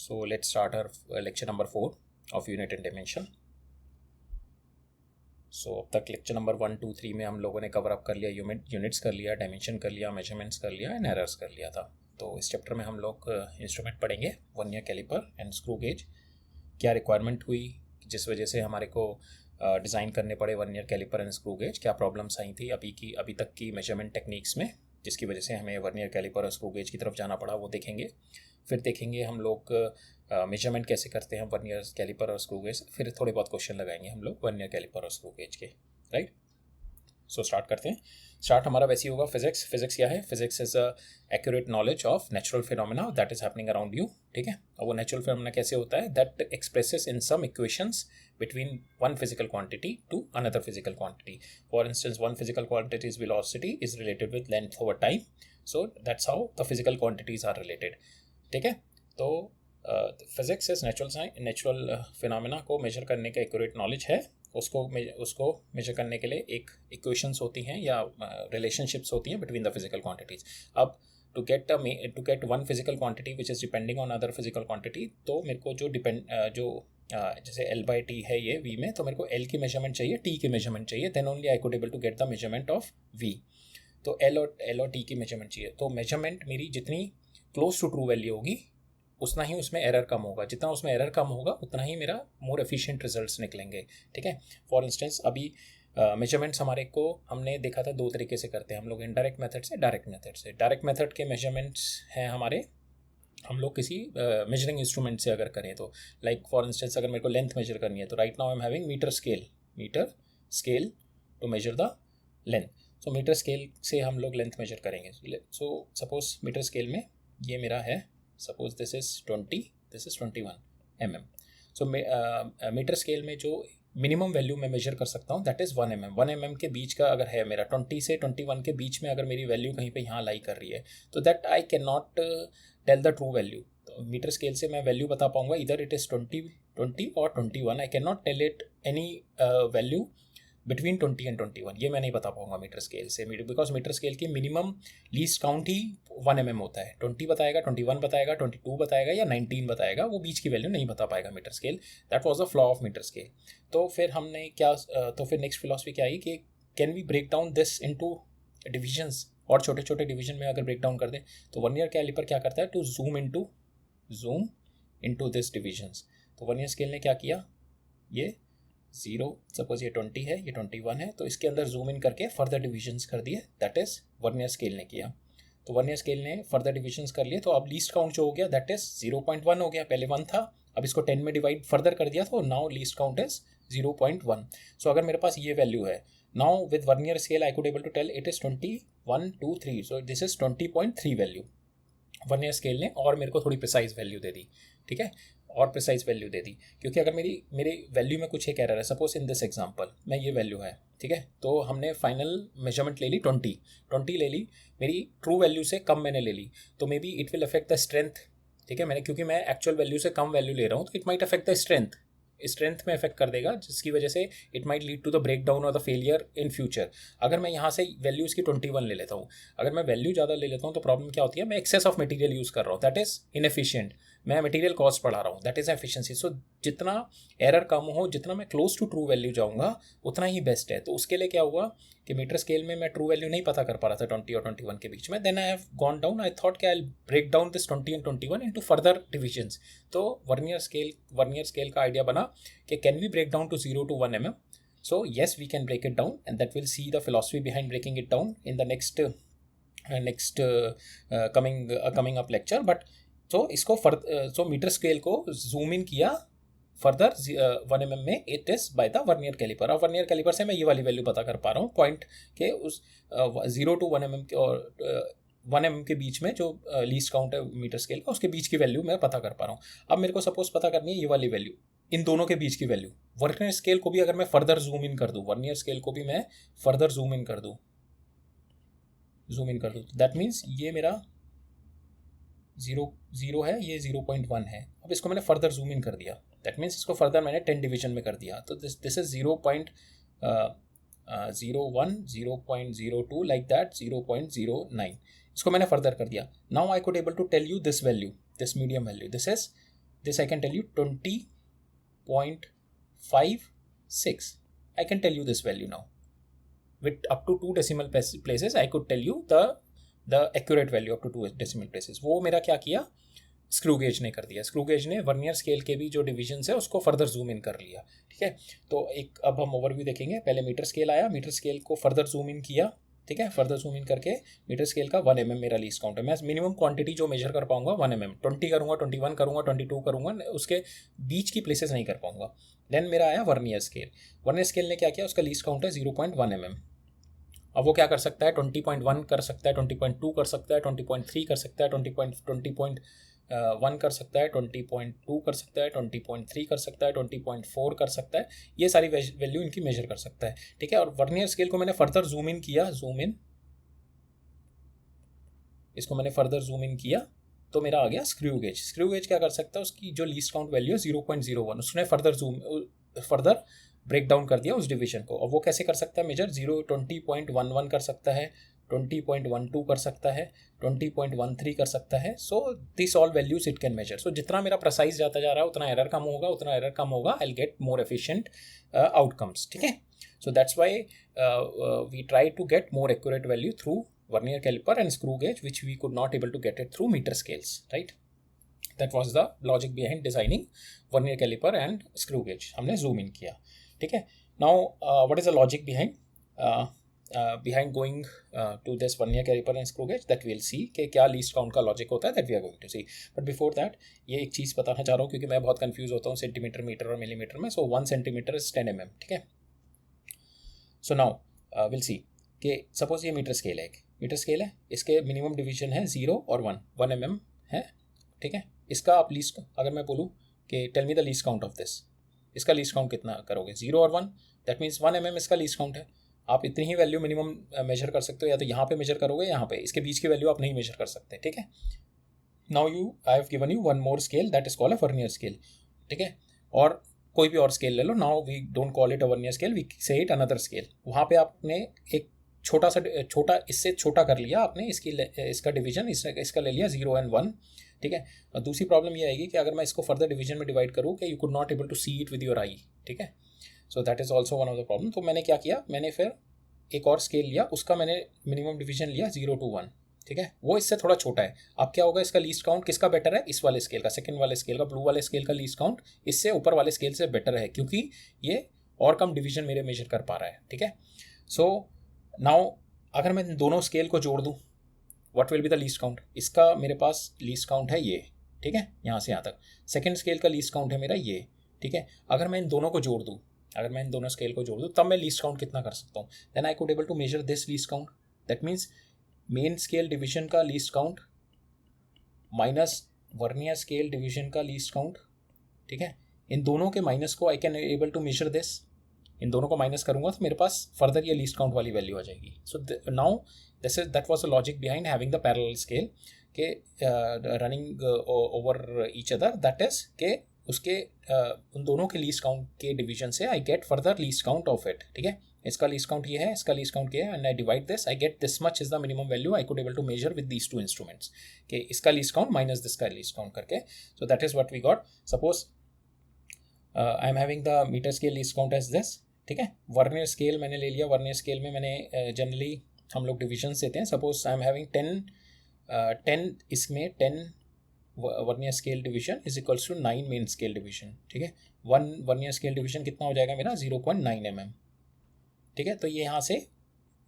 So let's start our lecture number 4 of unit and dimension. सो अब तक lecture number 1, 2, 3 में हम लोगों ने कवर अप कर लिया यूनिट्स कर लिया, डायमेंशन कर लिया, मेजरमेंट्स कर लिया एंड एरर्स कर लिया था. तो इस चैप्टर में हम लोग इंस्ट्रूमेंट पढ़ेंगे, vernier calliper and screw gauge. क्या रिक्वायरमेंट हुई जिस वजह से हमारे को डिज़ाइन करने पड़े vernier calliper and screw gauge, क्या प्रॉब्लम्स आई थी अभी तक की मेजरमेंट टेक्निक्स में जिसकी वजह से हमें वर्नियर कैलिपर और स्क्रू गेज की तरफ जाना पड़ा, वो देखेंगे. फिर देखेंगे हम लोग मेजरमेंट कैसे करते हैं वर्नियर कैलिपर और स्क्रू गेज. फिर थोड़े बहुत क्वेश्चन लगाएंगे हम लोग वर्नियर कैलिपर और स्क्रू गेज के. राइट, सो स्टार्ट करते हैं. स्टार्ट हमारा वैसे ही होगा. फिजिक्स क्या है? Physics is a accurate knowledge of natural phenomena that is happening around you. ठीक है, और वो नेचुरल फिनोमेना कैसे होता है? That expresses in some equations between one physical quantity to another physical quantity. For instance, one physical quantity's velocity is related with length over time. So that's how the physical quantities are related. ठीक है, तो physics is natural phenomena को major करने का accurate knowledge है. उसको major करने के लिए एक इक्वेशंस होती हैं या रिलेशनशिप्स होती हैं बिटवीन द फिजिकल क्वांटिटीज. अब to get one physical quantity which is depending on other physical quantity, तो मेरे को जैसे L/T है ये V में, तो मेरे को L की मेजरमेंट चाहिए, T की मेजरमेंट चाहिए, then only I could able to get the measurement of V. तो L और T की मेजरमेंट चाहिए. तो मेजरमेंट मेरी जितनी क्लोज टू ट्रू वैल्यू होगी उतना ही उसमें एरर कम होगा. जितना उसमें एरर कम होगा उतना ही मेरा मोर एफिशिएंट रिजल्ट्स निकलेंगे. ठीक है, फॉर इंस्टेंस अभी मेजरमेंट्स हमारे को हमने देखा था दो तरीके से करते हैं हम लोग, इनडायरेक्ट मेथड से, डायरेक्ट मेथड से. डायरेक्ट मेथड के मेजरमेंट्स हैं हमारे, हम लोग किसी मेजरिंग इंस्ट्रूमेंट से अगर करें तो, लाइक फॉर इंस्टेंस अगर मेरे को लेंथ मेजर करनी है तो right now I am having metre scale to measure the length. So metre scale से हम लोग लेंथ मेजर करेंगे. सो सपोज मीटर स्केल में ये मेरा है, suppose this is 20, this is 21 mm. So metre scale में जो मिनिमम वैल्यू मैं मेजर कर सकता हूँ दैट इज़ 1 mm. 1 mm के बीच का अगर है मेरा 20 से 21 के बीच में अगर मेरी वैल्यू कहीं पे यहाँ लाई कर रही है तो that I can not tell the true value. तो मीटर स्केल से मैं वैल्यू बता पाऊंगा इधर इट इज़ 20 और 21. I can not tell it any value between 20 and 21. ये मैं नहीं बता पाऊंगा मीटर स्केल से, बिकॉज मीटर स्केल की मिनिमम लीस्ट काउंट ही 1 mm होता है. 20 बताएगा, 21 बताएगा, 22 बताएगा या 19 बताएगा, वो बीच की वैल्यू नहीं बता पाएगा metre scale. That was the flaw of metre scale. तो फिर हमने तो फिर नेक्स्ट फिलॉसफी क्या आई कि can we break down this into divisions, और छोटे छोटे डिवीजन में अगर ब्रेक डाउन कर दें तो वर्नियर कैलिपर क्या करता है? To zoom into this divisions. तो वर्नियर स्केल ने क्या किया, ये 0, सपोज ये 20 है, ये 21 है, तो इसके अंदर जूम इन करके फर्दर डिविजन्स कर दिए. दैट इज वर्नियर स्केल ने किया. तो वर्नियर स्केल ने फर्दर डिविजन्स कर लिए, तो अब लीस्ट काउंट जो हो गया दैट इज 0.1 हो गया. पहले 1 था, अब इसको 10 में डिवाइड फर्दर कर दिया, तो now least count is 0.1. So अगर मेरे पास ये वैल्यू है, now with vernier scale I could able to tell it is 20, 1, 2, 3. So this is 20.3 value. Vernier scale ने और मेरे को थोड़ी प्रिसाइज वैल्यू दे दी. ठीक है, और प्रिसाइज वैल्यू दे दी, क्योंकि अगर मेरे वैल्यू में कुछ एक एरर है, सपोज इन दिस एग्जांपल मैं ये वैल्यू है, ठीक है, तो हमने फाइनल मेजरमेंट ले ली 20 ले ली, मेरी ट्रू वैल्यू से कम मैंने ले ली, तो may be it will affect the strength. ठीक है, क्योंकि मैं एक्चुअल वैल्यू से कम वैल्यू ले रहा हूँ तो it might affect the strength में अफेक्ट कर देगा, जिसकी वजह से it might lead to the break down और द फेलियर इन फ्यूचर. अगर मैं यहाँ से वैल्यू इसकी 21 ले लेता हूँ, अगर मैं वैल्यू ज़्यादा ले लेता हूँ तो प्रॉब्लम क्या होती है, मैं एक्सेस ऑफ मटेरियल यूज़ कर रहा हूँ, दैट इज़ इनएफिशिएंट. मैं मटेरियल कॉस्ट बढ़ा रहा हूँ, दैट इज़ एफिशिएंसी. सो जितना एरर कम हो, जितना मैं क्लोज टू ट्रू वैल्यू जाऊँगा उतना ही बेस्ट है. तो उसके लिए क्या हुआ कि मीटर स्केल में मैं ट्रू वैल्यू नहीं पता कर पा रहा था 20 और 21 के बीच में. Then I have gone down, I thought कि I will break down this 20 and 21 into further divisions. तो वर्नियर स्केल का आइडिया बना कि can we break down to 0 to 1 mm. So yes, we can break it down, and that we'll see the philosophy behind breaking it down in the next coming up lecture. But so इसको so metre scale को zoom in किया further 1 mm में, it is by the vernier calliper. और vernier caliper से मैं ये वाली value पता कर पा रहा हूँ पॉइंट के उस 0 to 1 mm और 1 mm के बीच में जो लीस्ट काउंट है मीटर स्केल का, उसके बीच की वैल्यू मैं पता कर पा रहा हूँ. अब मेरे को सपोज पता करनी है ये वाली वैल्यू, इन दोनों के बीच की वैल्यू. वर्नियर स्केल को भी अगर मैं फर्दर जूम इन कर दूं, दैट मीन्स ये मेरा 0 है, ये 0.1 है. अब इसको मैंने फर्दर जूम इन कर दिया, दैट मीन्स इसको फर्दर मैंने 10 डिवीजन में कर दिया. तो दिस इज 0.01, 0.02 लाइक दैट, 0.09. इसको मैंने फर्दर कर दिया. Now I could able to tell you this value, this medium value, this is this I can tell you 20.56. I can tell you this value now. With up to 2 decimal places, I could tell you the accurate value up to 2 decimal places. वो मेरा क्या किया, screw gauge ने कर दिया. Screw gauge ने vernier scale के भी जो डिविजन्स है उसको फर्दर जूम इन कर लिया. ठीक है, तो एक अब हम ओवरव्यू देखेंगे. पहले मीटर स्केल आया, मीटर स्केल को फर्दर जूम इन किया. ठीक है, फर्दर जूम इन करके मीटर स्केल का 1 mm मेरा लीस्ट काउंट है. मैं मिनिमम क्वांटिटी जो मेजर कर पाऊंगा 1 mm, 20 करूंगा, 21 करूंगा, 22 करूंगा, उसके बीच की प्लेसेस नहीं कर पाऊंगा. देन मेरा आया वर्नियर स्केल. वर्नियर स्केल ने क्या किया, उसका लीस्ट काउंट है 0.1 mm. अब वो क्या कर सकता है, 20.1 कर सकता है, 20.2 कर सकता है, 20.3 कर सकता है, 20.1 कर सकता है, 20.2 कर सकता है, 20.3 कर सकता है, 20.4 कर सकता है. ये सारी वैल्यू इनकी मेजर कर सकता है. ठीक है, और वर्नियर स्केल को मैंने फर्दर जूम इन किया, इसको मैंने फर्दर जूम इन किया तो मेरा आ गया स्क्रू गेज. स्क्रू गेज क्या कर सकता है, उसकी जो लीस्ट काउंट वैल्यू है 0.01, उसने फर्दर ब्रेक डाउन कर दिया उस डिवीजन को. और वो कैसे कर सकता है मेजर, 20.11 कर सकता है, 20.12 कर सकता है, 20.13 कर सकता है. So this all values it can measure. So जितना मेरा प्रेसाइज जाता जा रहा है उतना एरर कम होगा, I will get more efficient outcomes. ठीक है, so that's why we try to get more accurate value through vernier caliper and screw gauge, which we could not able to get it through meter scales, right? That was the logic behind designing vernier caliper and screw gauge. हमने zoom in किया. ठीक है, now what is the logic behind going to this vernier caliper and screw gauge, that we'll see कि क्या least count का logic होता है, that we are going to see. But before that ये एक चीज़ बताना चाह रहा हूँ क्योंकि मैं बहुत confuse होता हूँ सेंटीमीटर, मीटर और मिलीमीटर में. So 1 centimeter is 10 mm. ठीक है, so now we'll see कि सपोज ये मीटर स्केल है, मीटर स्केल है, इसके मिनिमम डिवीजन है 0 और 1 mm है. ठीक है, इसका आप लीस्ट, अगर मैं बोलूँ कि tell me the least count of this, इसका लीस्ट काउंट कितना करोगे, 0 और 1, दैट मीन्स 1 mm इसका लीस्ट काउंट है. आप इतनी ही वैल्यू मिनिमम मेजर कर सकते हो, या तो यहाँ पे मेजर करोगे, यहाँ पे इसके बीच की वैल्यू आप नहीं मेजर कर सकते. ठीक है, now I have given you one more scale that is called a vernier scale. ठीक है, और कोई भी और स्केल ले लो. Now we don't call it a vernier scale, we say it another scale. वहाँ पे आपने एक छोटा इससे छोटा कर लिया आपने, इसका डिवीजन इसका ले लिया 0 and 1. ठीक है, और दूसरी प्रॉब्लम ये आएगी कि अगर मैं इसको फर्दर डिवीजन में डिवाइड करूँ कि you could not able to see it with your eye. ठीक है, so that is also one of the problem. तो मैंने क्या किया, मैंने फिर एक और स्केल लिया, उसका मैंने मिनिमम डिवीजन लिया 0 to 1. ठीक है, वो इससे थोड़ा छोटा है. अब क्या होगा, इसका लीस्ट काउंट किसका बेटर है, इस वाले स्केल का, सेकंड वाले स्केल का, ब्लू वाले स्केल का लीस्ट काउंट इससे ऊपर वाले स्केल से बेटर है क्योंकि ये और कम डिवीजन मेरे मेजर कर पा रहा है. ठीक है, सो नाउ अगर मैं दोनों स्केल को जोड़ दूं, what will be the least count. इसका मेरे पास लीस्ट काउंट है ये. ठीक है, यहाँ से यहाँ तक. सेकंड स्केल का लीस्ट काउंट है मेरा ये. ठीक है, अगर मैं इन दोनों को जोड़ दूं, स्केल को जोड़ दूं, तब मैं लीस्ट काउंट कितना कर सकता हूँ. Then I could able to measure this least count. That means main scale division का least count minus vernier scale division का लीस्ट काउंट. ठीक है, इन दोनों के माइनस को I can able to measure this. इन दोनों को माइनस करूंगा तो मेरे पास फर्दर ये लीस्ट काउंट वाली वैल्यू आ जाएगी. So now that was the logic behind having the parallel scale के running over each other. That is के उसके उन दोनों के लीस्ट काउंट के डिवीजन से I get further least count of it. ठीक है, इसका लीस्ट काउंट ये है, इसका लीस्ट काउंट ये है, and I divide this, I get this much is the minimum value I could able to measure with these two instruments. कि इसका लीस्ट काउंट माइनस दिसका लीस्ट काउंट करके. So that is what we got. Suppose I am having the metre scale least count as this. ठीक है, vernier scale मैंने ले लिया. Vernier scale में मैंने जनरली हम लोग डिविजन्स देते हैं. सपोज आई एम हैविंग 10 इसमें 10 vernier scale division is equals to 9 main scale division. ठीक है, 1 वर्नियर स्केल डिवीजन कितना हो जाएगा मेरा, 0.9 mm. ठीक है, तो ये यहाँ से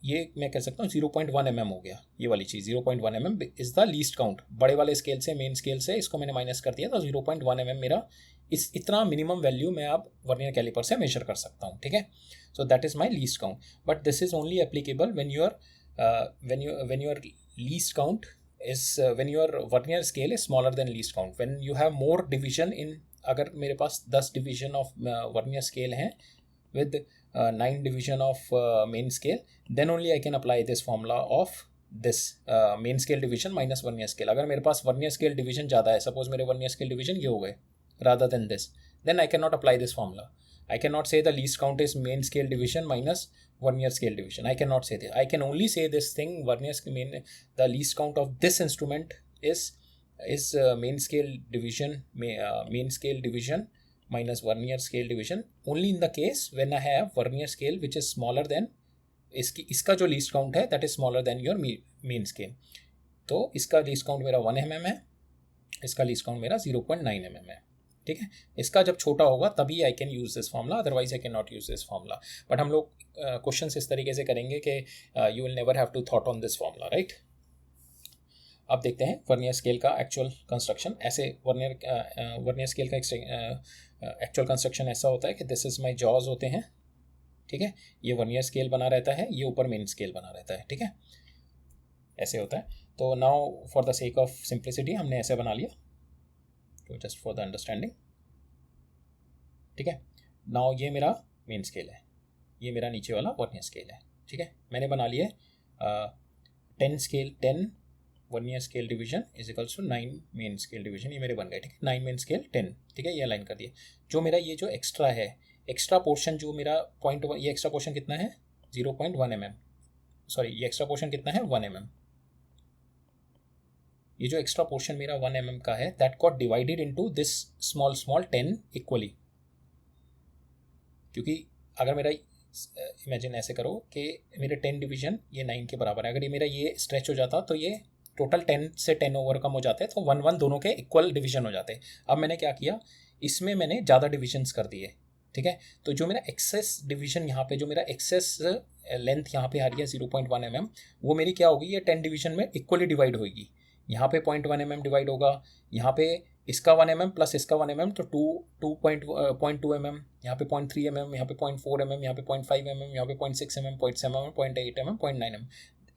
ये मैं कह सकता हूँ 0.1 mm हो गया. ये वाली चीज़ 0.1 mm is the least count. बड़े वाले स्केल से, मेन स्केल से इसको मैंने माइनस कर दिया तो 0.1 mm मेरा इतना मिनिमम वैल्यू मैं आप वर्नियर कैलिपर से मेजर कर सकता हूँ. ठीक है, so that is my least count. But this is only applicable when your least count is when your vernier scale is smaller than least count. When you have more division in, अगर मेरे पास 10 division of vernier scale हैं with 9 division of main scale, then only I can apply this formula of this main scale division minus vernier scale. अगर मेरे पास vernier scale division ज़्यादा है, suppose मेरे vernier scale division ये हो गए rather than this, then I cannot apply this formula. I cannot say the least count is main scale division minus vernier scale division. I cannot say this. I can only say this thing, the least count of this instrument is is main scale division main scale division minus vernier scale division only in the case when I have vernier scale which is smaller than इसका जो least count है that is smaller then your main scale. तो इसका least count मेरा 1 mm है, इसका least count मेरा 0.9 mm है. ठीक है, इसका जब छोटा होगा तभी I can use this formula, otherwise I can not use this formula. But हम लोग क्वेश्चन इस तरीके से करेंगे कि you will never have to thought on this formula, right. अब देखते हैं वर्नियर स्केल का एक्चुअल कंस्ट्रक्शन. ऐसे वर्नियर स्केल का एक्चुअल कंस्ट्रक्शन ऐसा होता है कि दिस इज माई जॉज होते हैं. ठीक है, ये वर्नियर स्केल बना रहता है, ये ऊपर मेन स्केल बना रहता है. ठीक है, ऐसे होता है. तो now for the sake of simplicity हमने ऐसे बना लिया, तो जस्ट फॉर द अंडरस्टैंडिंग. ठीक है, नाउ ये मेरा मेन स्केल है, ये मेरा नीचे वाला वर्नियर स्केल है. ठीक है, मैंने बना लिया 10 vernier scale division is equals to 9 main scale division. ये मेरे बन गए. ठीक है, 9 मेन स्केल 10. ठीक है, ये अलाइन कर दिए. जो मेरा ये जो एक्स्ट्रा है, एक्स्ट्रा पोर्शन जो मेरा ये एक्स्ट्रा पोर्शन कितना है 0.1 mm. सॉरी, ये एक्स्ट्रा पोर्शन कितना है 1 mm. ये जो एक्स्ट्रा पोर्शन मेरा 1 mm का है that got divided into this small 10 equally. क्योंकि अगर मेरा इमेजिन ऐसे करो कि मेरे 10 डिवीजन ये 9 के बराबर है, अगर ये मेरा ये स्ट्रेच हो जाता तो ये टोटल 10 से 10 ओवर कम हो जाते हैं, तो 1 दोनों के इक्वल डिवीजन हो जाते हैं. अब मैंने क्या किया, इसमें मैंने ज़्यादा डिविजन्स कर दिए. ठीक है, तो जो मेरा एक्सेस डिवीजन यहाँ पे, जो मेरा एक्सेस लेंथ यहाँ पे आ रही है 0.1 mm, वो मेरी क्या होगी, ये 10 डिवीजन में इक्वली डिवाइड होगी. यहाँ पे 0.1 mm डिवाइड होगा, यहाँ पे इसका 1 mm प्लस इसका 1 mm, तो 0.2 mm, यहाँ पे 0.3 mm, यहाँ पे 0.4 mm, यहाँ पे 0.5 mm, यहाँ पे 0.6 mm, 0.7 mm, 0.8 mm, 0.9 mm.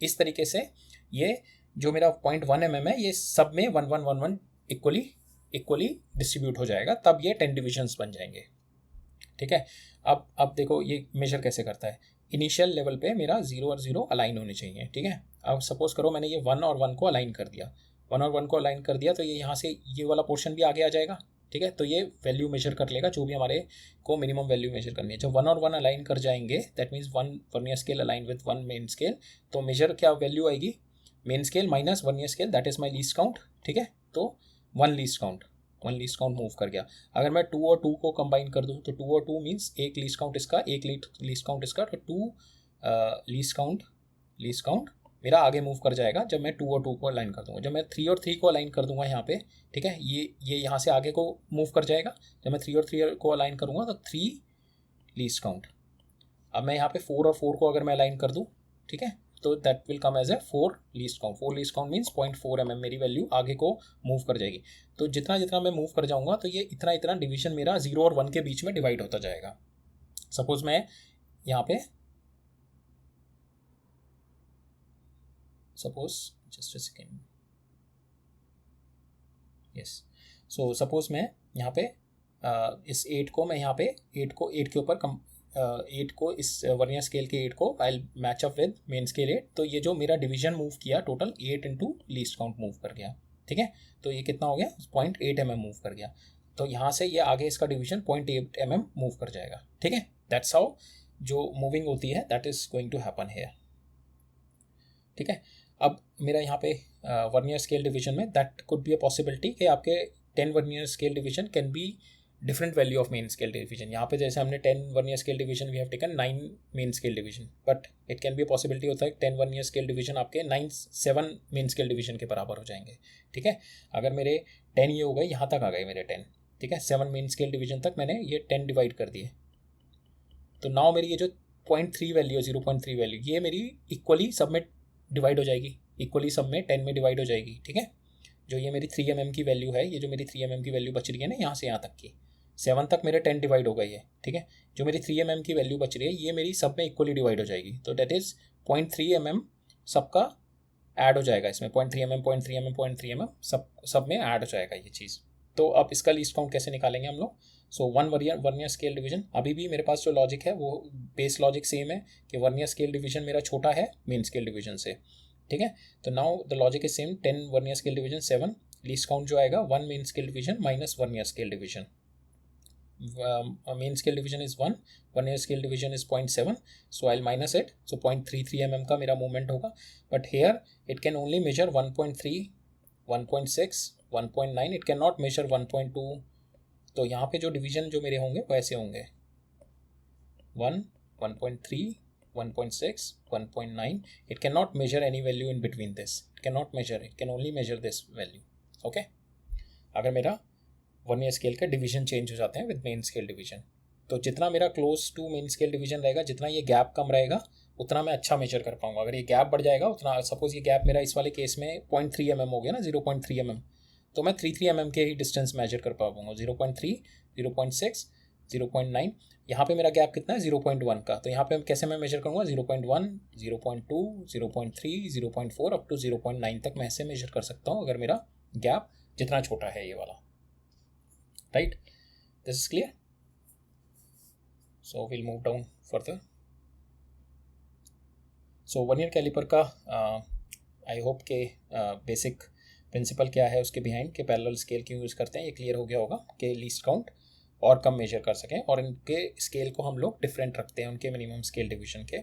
इस तरीके से ये जो मेरा 0.1 mm है ये सब में 1 इक्वली डिस्ट्रीब्यूट हो जाएगा, तब ये 10 डिविजन्स बन जाएंगे. ठीक है, अब देखो ये मेजर कैसे करता है. इनिशियल लेवल पे मेरा 0 और 0 अलाइन होने चाहिए. ठीक है, अब सपोज करो मैंने ये 1 और 1 को अलाइन कर दिया, 1 और 1 को अलाइन कर दिया, तो ये यहाँ से ये वाला पोर्शन भी आगे आ जाएगा. ठीक है, तो ये वैल्यू मेजर कर लेगा जो भी हमारे को मिनिमम वैल्यू मेजर करनी है. जब 1 और 1 अलाइन कर जाएंगे that means 1 vernier scale align with 1 main scale, तो मेजर क्या वैल्यू आएगी, main scale minus vernier scale, that is my least count. ठीक है, तो 1 लीस्ट काउंट मूव कर गया. अगर मैं 2 और 2 को कंबाइन कर दूं तो 2 और 2 मीन्स एक लीस्ट काउंट इसका, एक लीस्ट काउंट इसका, तो 2 लीस्ट काउंट मेरा आगे मूव कर जाएगा जब मैं 2 और 2 को अलाइन कर दूंगा. जब मैं 3 और 3 को अलाइन कर दूंगा यहाँ पे, ठीक है, ये यहाँ से आगे को मूव कर जाएगा. जब मैं 3 और 3 को अलाइन करूँगा तो 3 लीस्ट काउंट. अब मैं यहाँ पे 4 और 4 को अगर मैं अलाइन कर दूँ, ठीक है, तो that will come as a 4 least count. 4 least count means 0.4 mm मेरी वैल्यू आगे को मूव कर जाएगी. तो जितना मैं मूव कर जाऊँगा तो ये इतना डिवीजन मेरा 0 और 1 के बीच में डिवाइड होता जाएगा. सपोज मैं यहाँ पे just a second, yes, so suppose मैं यहाँ पे इस 8 को मैं यहाँ पे 8 के ऊपर 8 को इस वर्नियर स्केल के 8 को I match up with main scale 8. तो ये जो मेरा डिवीजन मूव किया total 8 into least count move कर गया. ठीक है, तो ये कितना हो गया 0.8 mm मूव कर गया. तो यहाँ से ये आगे इसका डिवीजन 0.8 mm मूव कर जाएगा. ठीक है, दैट्स हाउ जो मूविंग होती है that is going to happen here. ठीक है, अब मेरा यहाँ पे वर्नियर स्केल डिवीजन में that could be a possibility कि आपके 10 vernier scale division can be different value of main scale division. यहाँ पे जैसे हमने 10 vernier scale division we have taken 9 main scale division, but it can be possibility होता है 10 vernier scale division आपके 7 main scale division के बराबर हो जाएंगे. ठीक है, अगर मेरे 10 ये हो गए, यहाँ तक आ गए मेरे 10. ठीक है, 7 मेन स्केल डिवीजन तक मैंने ये 10 डिवाइड कर दिए. तो नाउ मेरी ये जो 0.3 वैल्यू 0.3 वैल्यू ये मेरी इक्वली सब में डिवाइड हो जाएगी, इक्वली सब में 10 में डिवाइड हो जाएगी. ठीक है, जो ये मेरी 3 mm की वैल्यू है, ये जो मेरी 3 mm की वैल्यू बच रही है ना यहाँ से यहाँ तक की, 7 तक मेरे 10 डिवाइड हो गई है. ठीक है, जो मेरी 3 mm की वैल्यू बच रही है ये मेरी सब में इक्वली डिवाइड हो जाएगी. तो दैट इज 0.3 mm सबका ऐड हो जाएगा इसमें, 0.3 mm 0.3 mm 0.3 mm सब में ऐड हो जाएगा ये चीज़. तो अब इसका लीस्ट काउंट कैसे निकालेंगे हम लोग. सो 1 वर्नियर स्केल डिवीजन, अभी भी मेरे पास जो लॉजिक है वो बेस लॉजिक सेम है कि वर्नियर स्केल डिवीजन मेरा छोटा है मेन स्केल डिवीजन से. ठीक है, तो now the logic is same. 10 vernier scale division 7 least count जो आएगा 1 main scale division minus vernier scale division. Main scale division is 1, vernier scale division is 0.7, so I minus it. So 0.33 mm का मेरा movement होगा, but here it can only measure 1.3, 1.6, 1.9, it can not measure 1.2। तो यहाँ पे जो division जो मेरे होंगे वो ऐसे होंगे 1, 1.3, 1.6, 1.9। It can not measure any value in between this, it can not measure, it can only measure this value. Okay, अगर मेरा वर्नियर स्केल का डिवीजन चेंज हो जाते हैं विद मेन स्केल डिवीजन, तो जितना मेरा close to main scale division रहेगा, जितना ये गैप कम रहेगा, उतना मैं अच्छा मेजर कर पाऊंगा। अगर ये गैप बढ़ जाएगा उतना, सपोज ये गैप मेरा इस वाले केस में 0.3 mm हो गया ना, 0.3 mm, तो मैं 3 mm के ही डिस्टेंस मेजर कर पाऊंगा। 0.3, 0.6, 0.9। यहाँ पे मेरा गैप कितना है 0.1 का, तो यहाँ पे कैसे मैं मेजर करूँगा 0.1, 0.2, 0.3, 0.4 अप टू 0.9 तक मैं ऐसे मेजर कर सकता हूँ अगर मेरा गैप जितना छोटा है ये वाला। Right, this is clear. So will move down further. So vernier caliper का आई होप के बेसिक प्रिंसिपल क्या है उसके बिहाइंड के पैरेलल स्केल क्यों यूज़ करते हैं ये क्लियर हो गया होगा कि लीस्ट काउंट और कम मेजर कर सकें, और इनके स्केल को हम लोग डिफरेंट रखते हैं उनके मिनिमम स्केल डिवीजन के।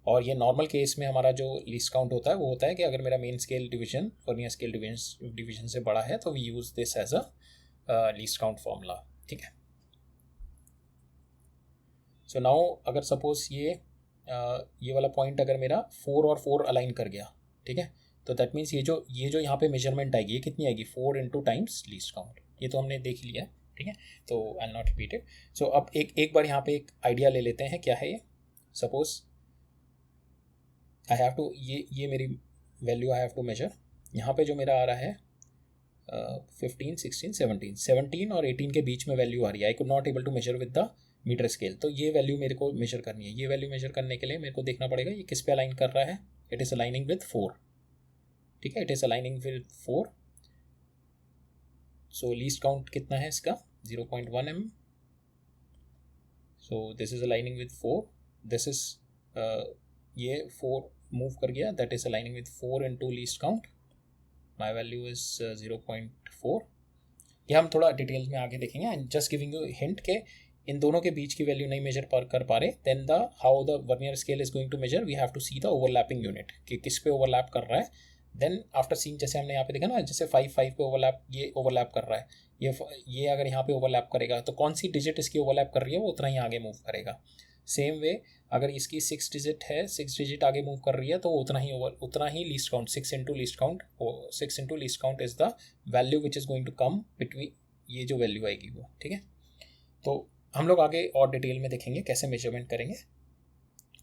और ये नॉर्मल केस में हमारा जो लीस्ट काउंट होता है वो होता है कि अगर मेरा main scale division vernier scale division से बड़ा है तो we use this as a least count formula. ठीक है। सो नाउ अगर सपोज ये वाला पॉइंट अगर मेरा 4 और 4 अलाइन कर गया, ठीक है, तो दैट मीन्स ये जो यहाँ पे मेजरमेंट आएगी ये कितनी आएगी 4 इंटू टाइम्स लीस्ट काउंट। ये तो हमने देख लिया है, ठीक है, तो आई नॉट रिपीट इट। सो अब एक बार यहाँ पे एक आइडिया ले लेते हैं, क्या है ये। सपोज आई हैव टू ये मेरी value I have to measure. यहाँ पे जो मेरा आ रहा है 15, 16, 17 और 18 के बीच में वैल्यू आ रही है। I could not able to measure with the metre scale, तो ये वैल्यू मेरे को मेजर करनी है। ये वैल्यू मेजर करने के लिए मेरे को देखना पड़ेगा ये किस पे अलाइन कर रहा है। इट इज़ अलाइनिंग विद 4, ठीक है, it is aligning with 4। So least count कितना है इसका 0.1 mm। So this is aligning with 4, this is ये 4 मूव कर गया, that is aligning with 4 into least count. My value is 0.4। ये हम थोड़ा डिटेल में आगे देखेंगे। And just giving you hint के इन दोनों के बीच की वैल्यू नहीं मेजर कर पा रहे, then the how the vernier scale is going to measure, we have to see the overlapping unit कि किस पे ओवरलैप कर रहा है। देन आफ्टर सीइंग, जैसे हमने यहाँ पे देखा ना, जैसे 5 पे ओवरलैप, ये ओवरलैप कर रहा है, ये अगर यहाँ पे ओवरलैप करेगा तो कौन सी डिजिट इसकी ओवरलैप कर रही है वो उतना ही आगे मूव करेगा। सेम वे अगर इसकी 6 डिजिट है, 6 डिजिट आगे मूव कर रही है तो उतना ही least count 6 into least count, 6 into least count is the value which is going to come between, ये जो वैल्यू आएगी वो। ठीक है, तो हम लोग आगे और डिटेल में देखेंगे कैसे मेजरमेंट करेंगे।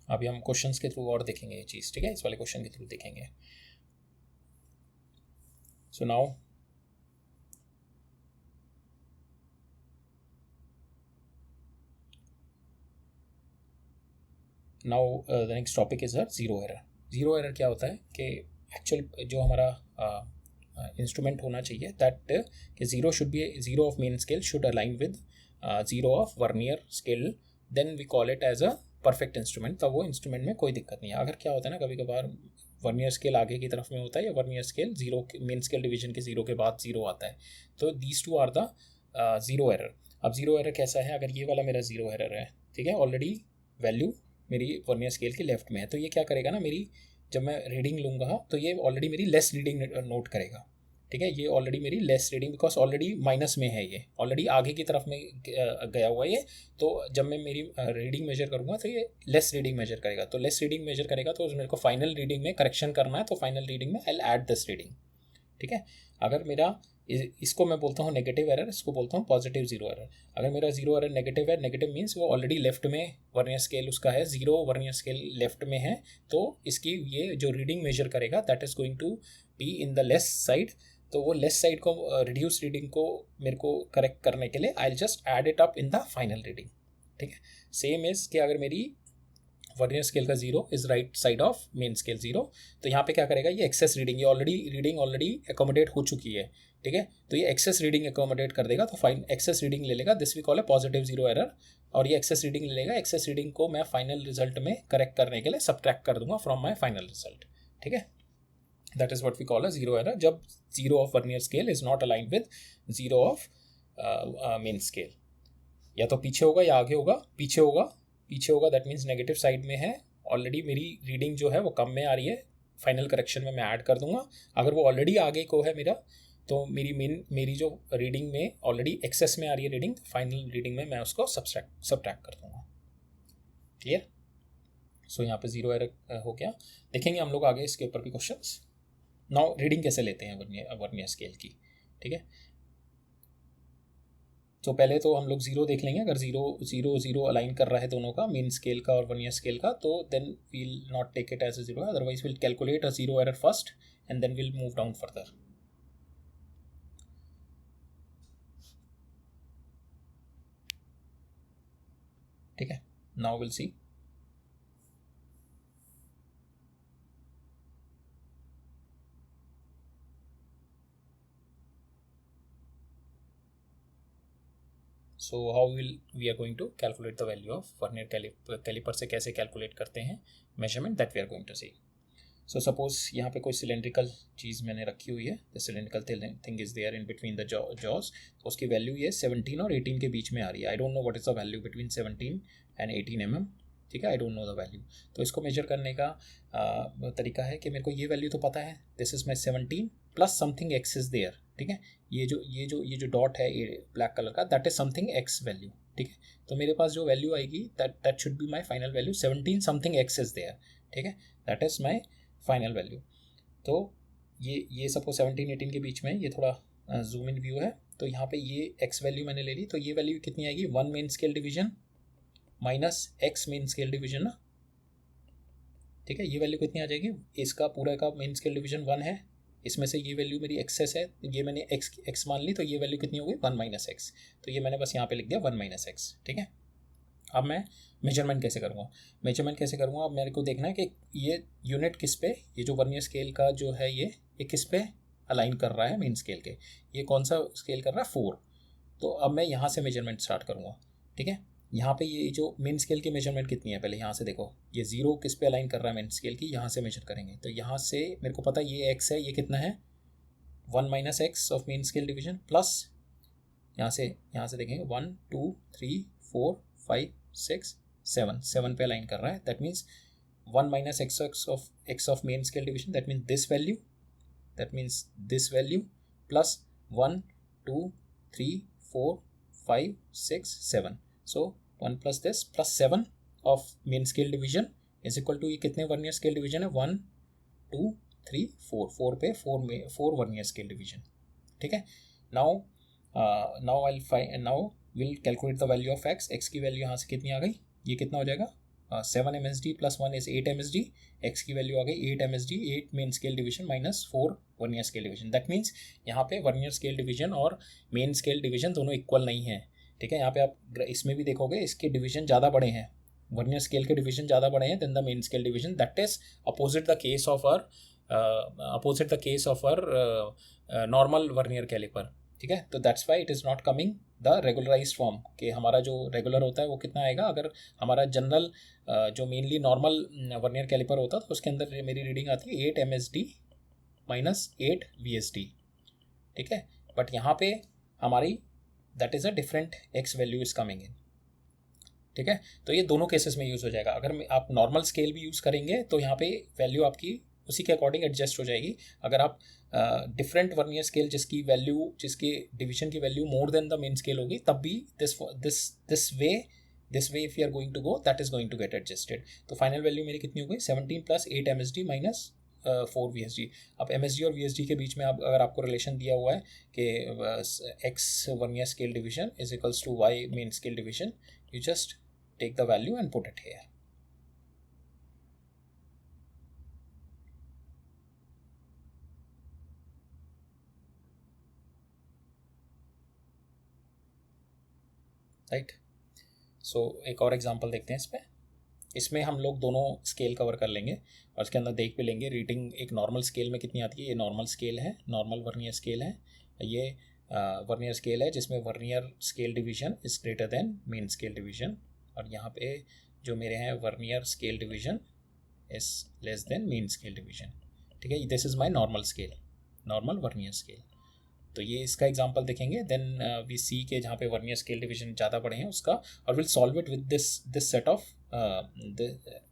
अभी हम क्वेश्चंस के थ्रू और देखेंगे ये चीज़, ठीक है, इस वाले क्वेश्चन के थ्रू देखेंगे। So now the next topic is zero error. Zero error क्या होता है कि एक्चुअल जो हमारा इंस्ट्रूमेंट होना चाहिए, दैट कि zero of main scale should align with zero of vernier scale, then we call it as a perfect instrument. तब वो इंस्ट्रूमेंट में कोई दिक्कत नहीं है। अगर क्या होता है ना, कभी कभार वर्नियर स्केल आगे की तरफ में होता है या vernier scale zero main scale division के जीरो के बाद जीरो आता है, तो these two are the zero error. अब जीरो एरर कैसा है, अगर ये वाला मेरा जीरो एरर है, ठीक है, ऑलरेडी वैल्यू मेरी वर्नियर स्केल के लेफ्ट में है, तो ये क्या करेगा ना, मेरी जब मैं रीडिंग लूँगा तो ये ऑलरेडी मेरी लेस रीडिंग नोट करेगा। ठीक है, ये ऑलरेडी मेरी less reading, because already minus में है, ये ऑलरेडी आगे की तरफ में गया हुआ है ये। तो जब मैं मेरी रीडिंग मेजर करूँगा तो ये लेस रीडिंग मेजर करेगा, तो लेस रीडिंग मेजर करेगा तो मेरे को फाइनल रीडिंग में करेक्शन करना है, तो फाइनल रीडिंग में आई ऐड दिस रीडिंग। ठीक है, अगर मेरा इसको मैं बोलता हूँ नेगेटिव एरर, इसको बोलता हूँ पॉजिटिव जीरो एरर। अगर मेरा जीरो एरर नेगेटिव है, नेगेटिव मीन्स वो ऑलरेडी लेफ्ट में वर्नियर स्केल उसका है, जीरो वर्नियर स्केल लेफ्ट में है, तो इसकी ये जो रीडिंग मेजर करेगा that is going to be in the less side. तो वो लेस साइड को रिड्यूस रीडिंग को मेरे को करेक्ट करने के लिए I will just add it up in the final reading. ठीक है, सेम इज कि अगर मेरी वर्नियर स्केल का zero is right side of main scale zero, तो यहाँ पे क्या करेगा, ये एक्सेस रीडिंग, ये रीडिंग ऑलरेडी एकोमोडेट हो चुकी है। ठीक है, तो ये एक्सेस रीडिंग एकोमोडेट कर देगा, तो फाइन एक्सेस रीडिंग ले लेगा, दिस वी कॉल है पॉजिटिव जीरो एरर। और ये एक्सेस रीडिंग ले लेगा, एक्सेस रीडिंग को मैं फाइनल रिजल्ट में करेक्ट करने के लिए सबट्रैक्ट कर दूंगा फ्रॉम माई फाइनल रिजल्ट। ठीक है, that is what we call a zero error, जब zero of vernier scale is not aligned with zero of main scale. या तो पीछे होगा या आगे होगा, पीछे होगा दैट मीन्स नेगेटिव साइड में है, ऑलरेडी मेरी रीडिंग जो है वो कम में आ रही है, फाइनल करेक्शन में मैं ऐड कर दूंगा। अगर वो ऑलरेडी आगे को है मेरा तो मेरी जो रीडिंग में ऑलरेडी एक्सेस में आ रही है रीडिंग, फाइनल रीडिंग में मैं उसको सब्ट्रैक्ट कर दूँगा। क्लियर? सो यहाँ पे 0 एरर हो गया। देखेंगे हम लोग आगे इसके ऊपर भी क्वेश्चंस। नाउ रीडिंग कैसे लेते हैं वर्नियर स्केल की, ठीक है। तो पहले तो हम लोग 0 देख लेंगे। अगर 0 0 0 अलाइन कर रहा है दोनों का, मेन स्केल का और वर्नियर स्केल का, तो then we'll not take it as a 0, otherwise will calculate a 0 error first and then will move down further. ठीक है, now will see. So how we are going to calculate the value of vernier caliper से कैसे calculate करते हैं measurement, that we are going to see. So suppose यहाँ पे कोई cylindrical चीज़ मैंने रखी हुई है, the cylindrical thing is there in between the jaws, तो उसकी वैल्यू ये 17 और 18 के बीच में आ रही है। आई don't know what is the value between 17 and 18 mm, ठीक है, आई डोंट नो द वैल्यू। तो इसको मेजर करने का तरीका है कि मेरे को ये वैल्यू तो पता है, this is my 17 plus something x is there, ठीक है। ये जो डॉट है ब्लैक कलर का, that is something x value, ठीक है। तो मेरे पास जो वैल्यू आएगी that should be my final value, 17 something x is there, ठीक है, that is my final value. तो ये सपोज 17 18 के बीच में, ये थोड़ा जूम इन व्यू है। तो यहाँ पे ये एक्स वैल्यू मैंने ले ली, तो ये वैल्यू कितनी आएगी, 1 main scale division minus x main scale division ना, ठीक है। ये वैल्यू कितनी आ जाएगी, इसका पूरा का मेन स्केल डिवीजन 1 है, इसमें से ये वैल्यू मेरी एक्सेस है, ये मैंने एक्स मान ली, तो ये वैल्यू कितनी हो गई, 1 माइनस एक्स। तो ये मैंने बस यहाँ पे लिख दिया 1 माइनस एक्स, ठीक है। अब मैं मेजरमेंट कैसे करूँगा, अब मेरे को देखना है कि ये यूनिट किस पे, ये जो वर्नियर स्केल का जो है ये किस पे अलाइन कर रहा है मेन स्केल के, ये कौन सा स्केल कर रहा है, 4। तो अब मैं यहाँ से मेजरमेंट स्टार्ट करूँगा, ठीक है। यहाँ पे ये जो मेन स्केल की मेजरमेंट कितनी है, पहले यहाँ से देखो, ये 0 किस पे अलाइन कर रहा है मेन स्केल की, यहाँ से मेजर करेंगे। तो यहाँ से मेरे को पता है ये एक्स है, ये कितना है, 1 minus x of main scale division, plus यहाँ से देखेंगे 1 2 3 4 5 6 7 पे अलाइन कर रहा है। That means 1 minus x of main scale division, that means this value plus 1 2 3 4 5 6 7, so 1 plus this plus 7 of main scale division is equal to, ये कितने vernier scale division है, 1 2 3 4 पे 4 वर्नियर स्केल डिवीजन, ठीक है। Now will calculate the value of x की value यहाँ से कितनी आ गई, ये कितना हो जाएगा, 7 MSD plus 1 is 8 MSD, x की वैल्यू आ गई 8 MSD, 8 main scale division minus 4 vernier scale division. That means यहाँ पे वर्नियर स्केल डिवीजन और मेन स्केल डिवीजन दोनों इक्वल नहीं है, ठीक है। यहाँ पे आप इसमें भी देखोगे इसके डिवीजन ज़्यादा बड़े हैं, वर्नियर स्केल के डिवीजन ज़्यादा बड़े हैं then the main scale division, that is opposite the case of our normal vernier caliper, ठीक है। तो that's why it is not coming the regularise form, कि हमारा जो रेगुलर होता है वो कितना आएगा। अगर हमारा जनरल जो मेनली नॉर्मल वर्नियर कैलिपर होता है तो उसके अंदर मेरी रीडिंग आती है 8 MSD माइनस 8 VSD, ठीक है। बट यहाँ पे हमारी that is a different x value is coming इन, ठीक है। तो ये दोनों केसेस में यूज़ हो जाएगा। अगर आप नॉर्मल स्केल भी यूज़ करेंगे तो यहाँ पे वैल्यू आपकी उसी के अकॉर्डिंग एडजस्ट हो जाएगी। अगर आप डिफरेंट वर्नियर स्केल जिसके डिवीजन की value more than the main scale होगी, तब भी this way if you are going to go, that is going to get adjusted. तो फाइनल वैल्यू मेरी कितनी हो गई, 17 प्लस 8 MSD माइनस 4 VSD। अब MSD और VSD के बीच में अगर आपको रिलेशन दिया हुआ है कि x vernier scale division is equals to y main scale division, you just take the value and put it here. Right. So एक और एग्जांपल देखते हैं इसमें हम लोग दोनों स्केल कवर कर लेंगे और इसके अंदर देख भी लेंगे रीडिंग एक नॉर्मल स्केल में कितनी आती है। ये नॉर्मल स्केल है, नॉर्मल वर्नियर स्केल है, ये वर्नियर स्केल है जिसमें vernier scale division is greater then main scale division, और यहाँ पे जो मेरे हैं vernier scale division is less than main scale division, ठीक है। This is my normal scale, normal vernier scale. तो ये इसका एग्जांपल देखेंगे, देन वी सी के जहाँ पे वर्नियर स्केल डिवीजन ज़्यादा बड़े हैं उसका, और will solve it with this set of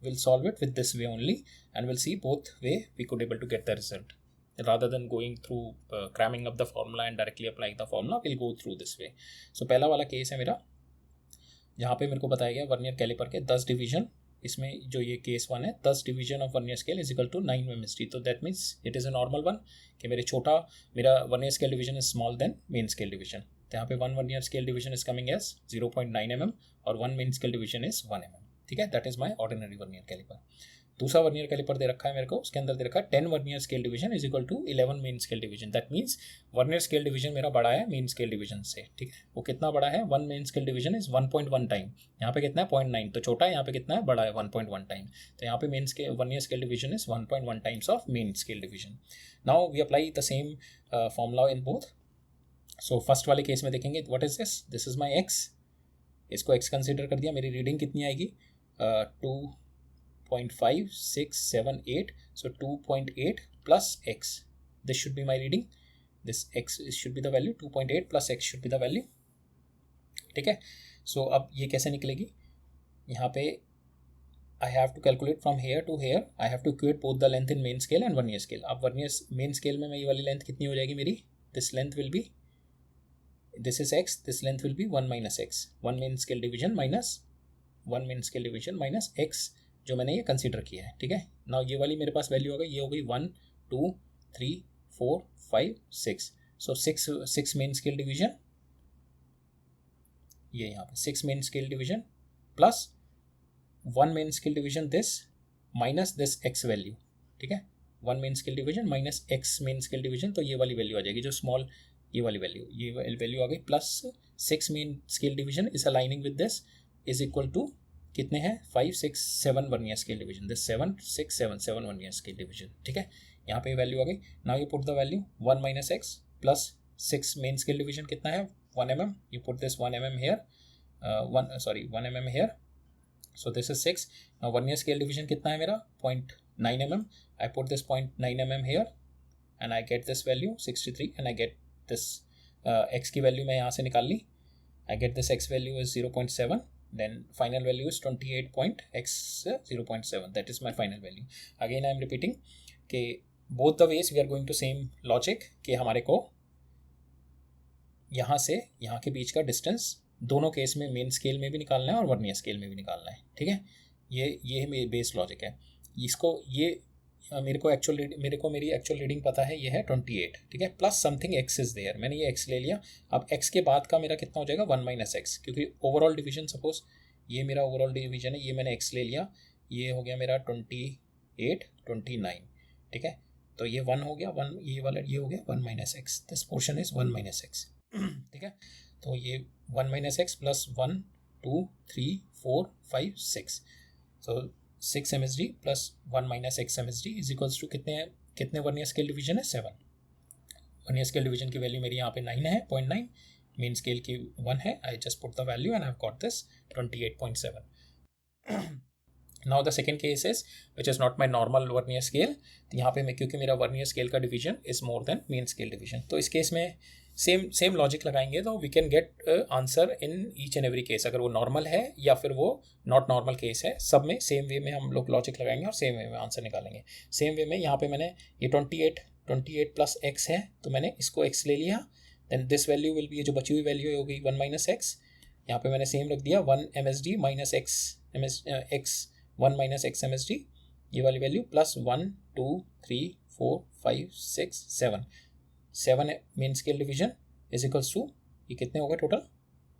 will solve it with this way only and will see both way we could able to get the result. rather than going through cramming up the formula and directly applying the formula, we'll go through this way. So पहला वाला case है मेरा, यहाँ पे मेरे को बताया गया वर्नियर कैलिपर के 10 डिवीजन, इसमें जो ये केस 1 है 10 division of vernier scale is equal to 9 MSD. तो that means it is a normal one कि मेरा vernier scale division is small than main scale division. तो यहाँ पे 1 vernier scale division is coming as 0.9 mm और 1 main scale division is 1 mm. ठीक है, that is my ordinary vernier caliper. दूसरा vernier caliper दे रखा है मेरे को, उसके अंदर दे रखा है 10 vernier scale division is equal to 11 main scale division. That means vernier scale division मेरा बड़ा है मेन स्केल डिवीजन से. ठीक है, वो कितना बड़ा है, 1 main scale division is 1.1 time. यहाँ पे कितना है 0.9, तो छोटा है, यहाँ पे कितना है बड़ा है 1.1 टाइम. तो यहाँ पे main scale vernier scale division is 1.1 times of main scale division. Now we apply the same formula in both. So first वाले केस में देखेंगे what is this is my x. इसको एक्स कंसिडर कर दिया. मेरी रीडिंग कितनी आएगी, 2.5678. So 2.8 plus x. This should be my reading. This x should be the value. 2.8 plus x should be the value. ठीक है. So अब ये कैसे निकलेगी, यहाँ पे I have to calculate from here to here. I have to equate both the length in main scale and vernier scale. अब vernier main scale में ये वाली लेंथ कितनी हो जाएगी मेरी, this length will be, this is x, this length will be 1 minus x. 1 main scale division minus 1 main scale division minus x जो मैंने ये कंसीडर किया है. ठीक है, ना ये वाली मेरे पास वैल्यू हो गई, ये हो गई 1 2 3 4 5 6. सो 6 मेन स्केल डिवीजन, ये यहाँ पे 6 main scale division plus 1 main scale division this minus this x value. ठीक है, 1 main scale division minus x main scale division, तो ये वाली वैल्यू आ जाएगी जो स्मॉल, ये वाली वैल्यू, ये वैल्यू आ गई plus 6 main scale division is aligning with this is equal to कितने हैं 5 6 7 vernier scale division. This 7 6 7 7 vernier scale division. ठीक है, यहाँ पे वैल्यू आ गई. Now you put the value 1 minus x plus 6 main scale division कितना है 1 mm. You put this 1 mm here, 1 mm here. So this is 6. Now vernier scale division कितना है मेरा 0.9 mm. I put this 0.9 mm here and I get this value 63 and I get this x की value मैं यहाँ से निकाल ली. I get this x value is 0.7. Then final value is 28.x 0.7. That is my final value. Again I am repeating कि both the ways we are going to same logic कि हमारे को यहाँ से यहाँ के बीच का डिस्टेंस दोनों केस में मेन स्केल में भी निकालना है और वर्नियर स्केल में भी निकालना है. ठीक है, ये बेस लॉजिक है. इसको ये मेरे को मेरी एक्चुअल रीडिंग पता है, ये है 28. ठीक है, plus something x is there. मैंने ये एक्स ले लिया. अब एक्स के बाद का मेरा कितना हो जाएगा 1 माइनस एक्स, क्योंकि ओवरऑल डिवीजन सपोज ये मेरा ओवरऑल डिवीजन है, ये मैंने एक्स ले लिया, ये हो गया मेरा 28 29. ठीक है, तो ये 1 हो गया, 1 ये वाला ये हो गया 1 minus x. This portion is 1 minus x. ठीक है, तो ये 1 माइनस एक्स प्लस 1 2 3 4 5 6. सो 6 MSD plus 1 minus x MSD is equals to कितने वर्नियर स्केल डिवीजन है 7. वर्नियर स्केल डिवीजन की वैल्यू मेरी यहाँ पे 9 है 0.9. मेन स्केल की 1 है. I just put the value and I have got this 28.7. Now the second case is which is not my normal vernier scale. यहाँ पे मैं क्योंकि मेरा वर्नियर स्केल का division is more than main scale division, तो इस case में same logic लगाएंगे तो we can get answer in each and every case. अगर वो नॉर्मल है या फिर वो नॉट नॉर्मल केस है, सब में सेम वे में हम लोग लॉजिक लगाएंगे और सेम वे में आंसर निकालेंगे. सेम वे में यहाँ पे मैंने ये 28 प्लस एक्स है, तो मैंने इसको एक्स ले लिया. Then this value will be, ये जो बची हुई वैल्यू हो गई 1 माइनस एक्स. यहाँ पे मैंने सेम रख दिया 1 MSD minus x 1 minus x MSD, ये वाली value plus 1 2 3 4 5 6 7 main scale division is equals to, ये कितने हो गए total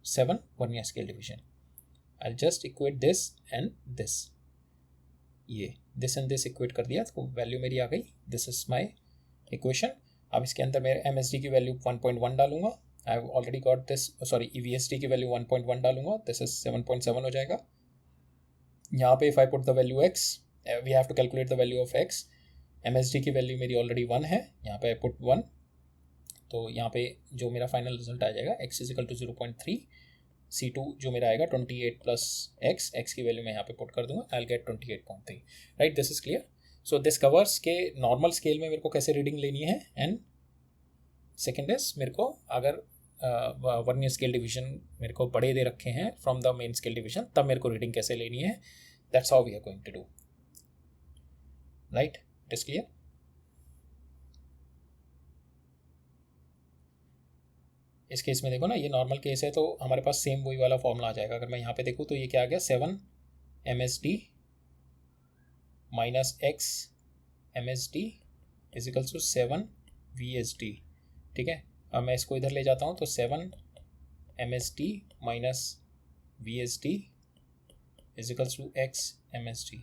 7 vernier scale division. I just equate this and this, ये दिस एंड दिस इक्वेट कर दिया तो वैल्यू मेरी आ गई. This is my equation. अब इसके अंदर मैं MSD की वैल्यू 1.1 डालूंगा. I have already got this, sorry EVSD की वैल्यू 1.1 डालूंगा. दिस इज 7.7 हो जाएगा. यहाँ पे if I put the value x, we have to calculate the value of x. MSD की वैल्यू मेरी ऑलरेडी 1 है, यहाँ पे आई पुट 1, तो यहाँ पे जो मेरा फाइनल रिजल्ट आ जाएगा x is equal to 0.3. C2 जो मेरा आएगा 28 प्लस x की वैल्यू मैं यहाँ पे पुट कर दूंगा. आई will gate 28.3. Right, this is clear. So this covers के नॉर्मल स्केल में मेरे को कैसे रीडिंग लेनी है, एंड सेकेंड इज मेरे को अगर वर्नियर स्केल डिवीजन मेरे को बड़े दे रखे हैं from the main scale division, तब मेरे को रीडिंग कैसे लेनी है. That's how we are going to do. Right, it is clear. इस केस में देखो ना, ये नॉर्मल केस है तो हमारे पास सेम वही वाला फॉर्मूला आ जाएगा। अगर मैं यहाँ पे देखूँ तो ये क्या आ गया, 7 MSD minus x MSD is equals to 7 VSD। ठीक है, अब मैं इसको इधर ले जाता हूँ तो 7 MSD minus VSD is equals to x MSD।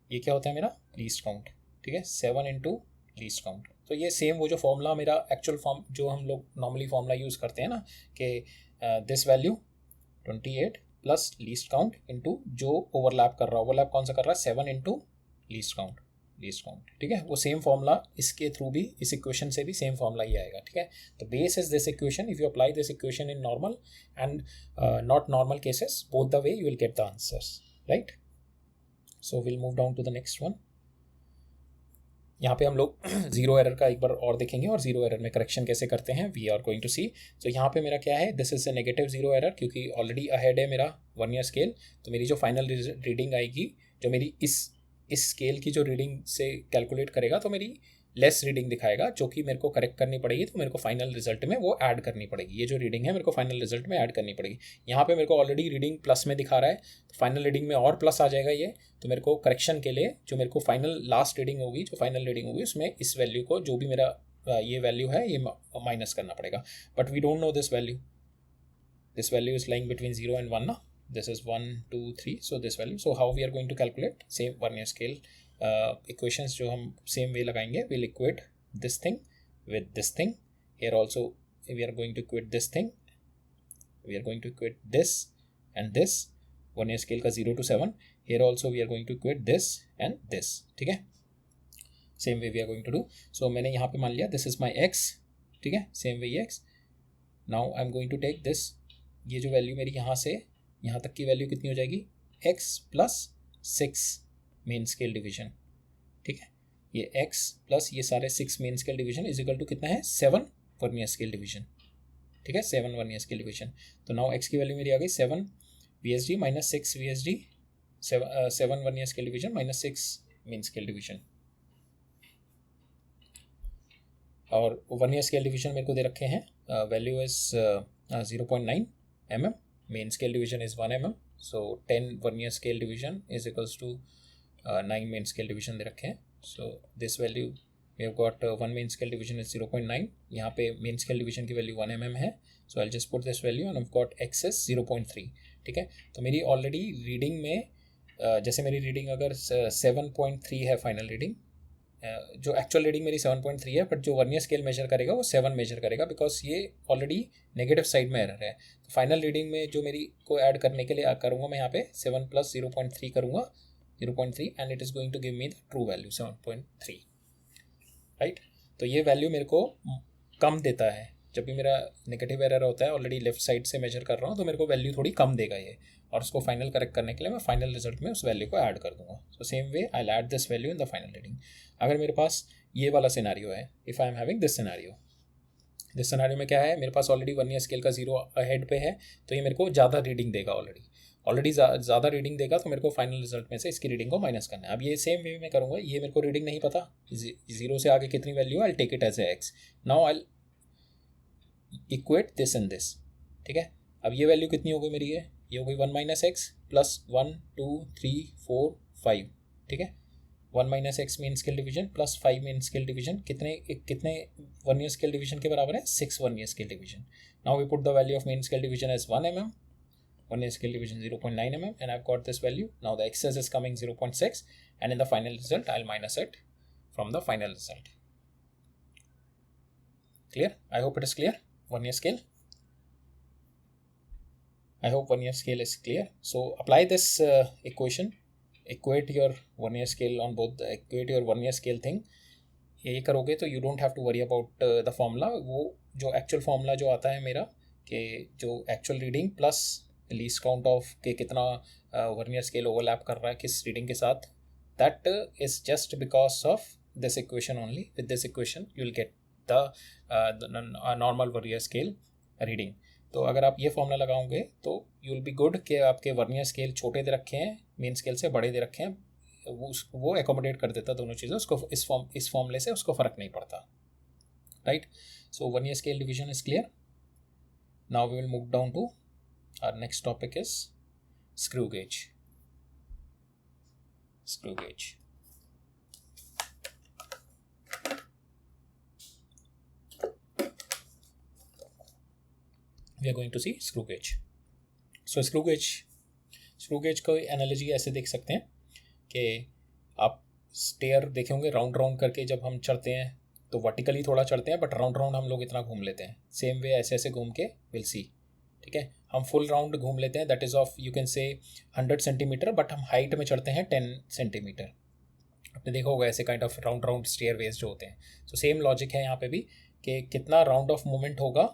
ये क्या होता है मेरा लीस्ट काउंट। ठीक है, 7 इंटू लीस्ट काउंट। तो ये सेम वो जो फॉर्मूला मेरा एक्चुअल फॉर्म जो हम लोग नॉर्मली फॉर्मूला यूज़ करते हैं ना, कि this value 28 plus least count into जो ओवरलैप कर रहा है, ओवरलैप कौन सा कर रहा है, 7 into least count, least count. ठीक है, वो सेम फॉर्मूला इसके थ्रू भी, इस इक्वेशन से भी सेम फॉर्मूला ही आएगा। ठीक है, तो base is this equation. If you apply this equation in normal and not normal cases, both the way you will get the answers, right. So will move down to the next one. यहाँ पे हम लोग zero error का एक बार और देखेंगे और zero error में करेक्शन कैसे करते हैं, वी आर गोइंग टू सी। तो यहाँ पे मेरा क्या है, this is a negative zero error, क्योंकि ऑलरेडी अहेड है मेरा 1 ईयर स्केल। तो मेरी जो फाइनल रीडिंग आएगी, जो मेरी इस स्केल की जो रीडिंग से कैलकुलेट करेगा, तो मेरी लेस रीडिंग दिखाएगा, जो कि मेरे को करेक्ट करनी पड़ेगी। तो मेरे को फाइनल रिजल्ट में वो ऐड करनी पड़ेगी। ये जो रीडिंग है मेरे को फाइनल रिजल्ट में ऐड करनी पड़ेगी। यहाँ पे मेरे को ऑलरेडी रीडिंग प्लस में दिखा रहा है, तो फाइनल रीडिंग में और प्लस आ जाएगा ये। तो मेरे को करेक्शन के लिए जो मेरे को फाइनल लास्ट रीडिंग होगी, जो फाइनल रीडिंग होगी, उसमें इस वैल्यू को, जो भी मेरा ये वैल्यू है, ये माइनस करना पड़ेगा। But we don't know this value. This value is lying between 0 and 1 ना। This is 1 2 3, so this value. So how we are going to calculate same 1 year scale equations जो हम सेम वे लगाएंगे, will equate this thing with this thing. Here also we are going to equate this thing, we are going to equate this and this, 1 year scale का 0 to 7. Here also we are going to equate this and this. ठीक है, same way we are going to do. So मैंने यहाँ पे मान लिया this is my x, ठीक है, same way x. Now I'm going to take this, ये जो वैल्यू मेरी यहाँ से यहाँ तक की वैल्यू कितनी हो जाएगी, x plus 6 main scale division. ठीक है, ये x प्लस ये सारे 6 main scale division is equal to कितना है, 7 1 ईयर स्केल डिवीजन। ठीक है, 7 1 ईयर स्केल डिवीजन। तो नाउ x की वैल्यू मेरी आ गई 7 VSD minus 6 VSD, 7 1 year scale division minus 6 main scale division. और 1 ईयर स्केल डिवीजन मेरे को दे रखे हैं, value is 0.9 mm, main scale division is 1 mm। So 10 1 year scale division is equals to 9 main scale division दे रखे हैं। So this value we have got 1 main scale division is 0.9, यहाँ पे main scale division की value 1 mm है। So I'll just put this value and I've got x is 0.3। ठीक है, तो मेरी ऑलरेडी रीडिंग में जैसे मेरी रीडिंग अगर 7.3 है फाइनल रीडिंग, जो एक्चुअल रीडिंग मेरी 7.3 है, बट जो 1 ईयर स्केल मेजर करेगा वो 7 मेजर करेगा, बिकॉज ये ऑलरेडी नेगेटिव साइड में एरर है। तो फाइनल रीडिंग में जो मेरी को ऐड करने के लिए करूँगा मैं यहाँ पे 7 प्लस 0.3 करूँगा, 0.3, and it is going to give me the true value 7.3, right। तो ये वैल्यू मेरे को कम देता है। जब भी मेरा नेगेटिव एरर होता है, ऑलरेडी लेफ्ट साइड से मेजर कर रहा हूँ, तो मेरे को वैल्यू थोड़ी कम देगा ये, और उसको फाइनल करेक्ट करने के लिए मैं फाइनल रिजल्ट में उस वैल्यू को ऐड कर दूंगा। So same way I add this value in the final reading. अगर मेरे पास ये वाला सिनेरियो है, if I am having this scenario में क्या है, मेरे पास ऑलरेडी 1 ईयर स्केल का 0 अहेड पे है, तो ये मेरे को ज़्यादा रीडिंग देगा, ऑलरेडी ज़्यादा रीडिंग देगा, तो मेरे को फाइनल रिजल्ट में से इसकी रीडिंग को माइनस करना है। अब ये सेम वे में करूँगा, ये मेरे को रीडिंग नहीं पता, 0 से आगे कितनी वैल्यू है, I take it as a x. Now I equate this and this. ठीक है, अब ये वैल्यू कितनी हो गई मेरी, ये हो गई 1 माइनस एक्स प्लस 1 2 3 4 5। ठीक है, 1 minus x main scale division plus 5 main scale division कितने 1 ईयर स्केल डिवीजन के बराबर है, 6 1 year scale division. Now we put the value of main scale division as 1 mm, 1 year scale division 0.9 mm, and I've got this value. Now the excess is coming 0.6, and in the final result I'll minus it from the final result. Clear? I hope it is clear. 1 year scale. I hope 1 year scale is clear. So apply this equation. Equate your 1 year scale on both. Equate your 1 year scale thing. ये करोगे तो you don't have to worry about the formula. वो जो actual formula जो आता है मेरा, कि जो actual reading plus least count of के कितना 1 ईयर स्केल ओवरलैप कर रहा है किस रीडिंग के साथ, that is just because of this equation only. With this equation you will get the normal 1 year scale reading. तो अगर आप ये फॉर्मूला लगाओगे तो यू विल बी गुड कि आपके 1 ईयर स्केल छोटे दे रखे हैं, मेन स्केल से बड़े दे रखे हैं, वो एकोमोडेट कर देता दोनों चीज़ें, उसको इस फॉर्मूले से उसको फ़र्क नहीं पड़ता, right? So vernier scale division is clear. Now we will move down to our next topic is screw gauge. Screw gauge. We are going to see screw gauge. So screw gauge को analogy ऐसे देख सकते हैं कि आप stair देखे होंगे, round round करके जब हम चढ़ते हैं तो वर्टिकली थोड़ा चढ़ते हैं, बट राउंड राउंड हम लोग इतना घूम लेते हैं. सेम वे ऐसे ऐसे घूम के विल सी. ठीक है, हम फुल राउंड घूम लेते हैं, that is of you can say 100 centimetre, but हम हाइट में चढ़ते हैं 10 सेंटीमीटर. आपने देखा होगा ऐसे kind of round round stairways जो होते हैं. सो सेम लॉजिक है यहाँ पे भी कि कितना राउंड ऑफ मूवमेंट होगा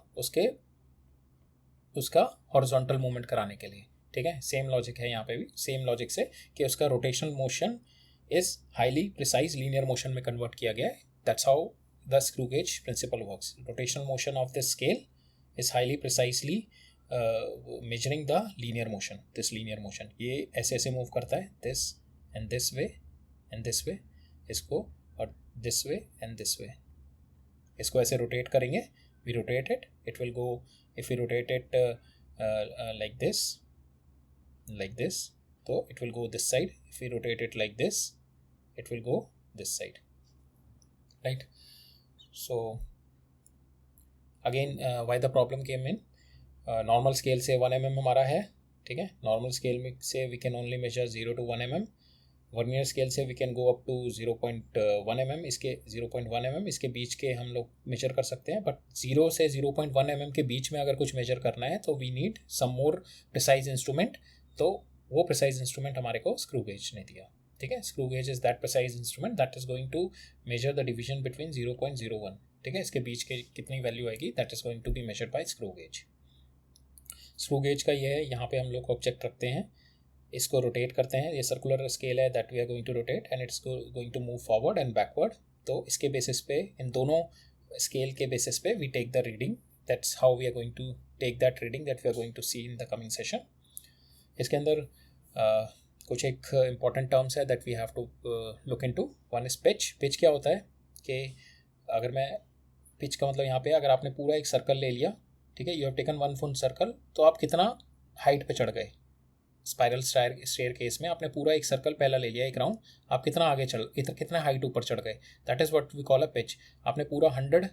उसका हॉरिजॉन्टल मूवमेंट कराने के लिए. ठीक है, सेम लॉजिक है यहाँ पे भी, सेम लॉजिक से कि उसका rotational motion is highly precise linear motion में कन्वर्ट किया गया है. That's how the screw gauge principle works. Rotational motion of this scale is highly precisely measuring the linear motion. This linear motion ये ऐसे ऐसे मूव करता है, this and this way and this way, इसको और this way and this way. इसको ऐसे rotate करेंगे, we rotate it, it will go. If we rotate it like this, so it will go this side. If we rotate it like this, it will go this side, right? So again, why the problem came in? Normal scale से 1 mm हमारा है. ठीक है, normal scale में से we can only measure 0 to 1 mm. Vernier scale से we can go up to 0.1 mm. इसके 0.1 mm इसके बीच के हम लोग मेजर कर सकते हैं, बट 0 से 0.1 mm के बीच में अगर कुछ मेजर करना है तो we need some more precise instrument. तो वो प्रिसाइज इंस्ट्रूमेंट हमारे को स्क्रू गेज ने दिया. ठीक है, screw gauge is that precise instrument that is going to measure the division between 0.01. ठीक है, इसके बीच के कितनी वैल्यू आएगी, that is going to be measured by screw gauge. Screw gauge का ये है, यहाँ पे हम लोग ऑब्जेक्ट रखते हैं, इसको रोटेट करते हैं. ये सर्कुलर स्केल है that we are going to rotate and it's going to move forward and backward. तो इसके बेसिस पे, इन दोनों स्केल के बेसिस पे we take the reading. That's how we are going to take that reading that we are going to see in the coming session. इसके अंदर कुछ एक इंपॉर्टेंट टर्म्स है that we have to look into. One is pitch. Pitch क्या होता है कि अगर मैं पिच का मतलब यहाँ पे अगर आपने पूरा एक सर्कल ले लिया, ठीक है, you have taken one full circle, तो आप कितना हाइट पे चढ़ गए. स्पाइरल स्टेयर केस में आपने पूरा एक सर्कल पहला ले लिया, एक राउंड, आप कितना आगे कितना हाइट ऊपर चढ़ गए, that is what we call a pitch. आपने पूरा 100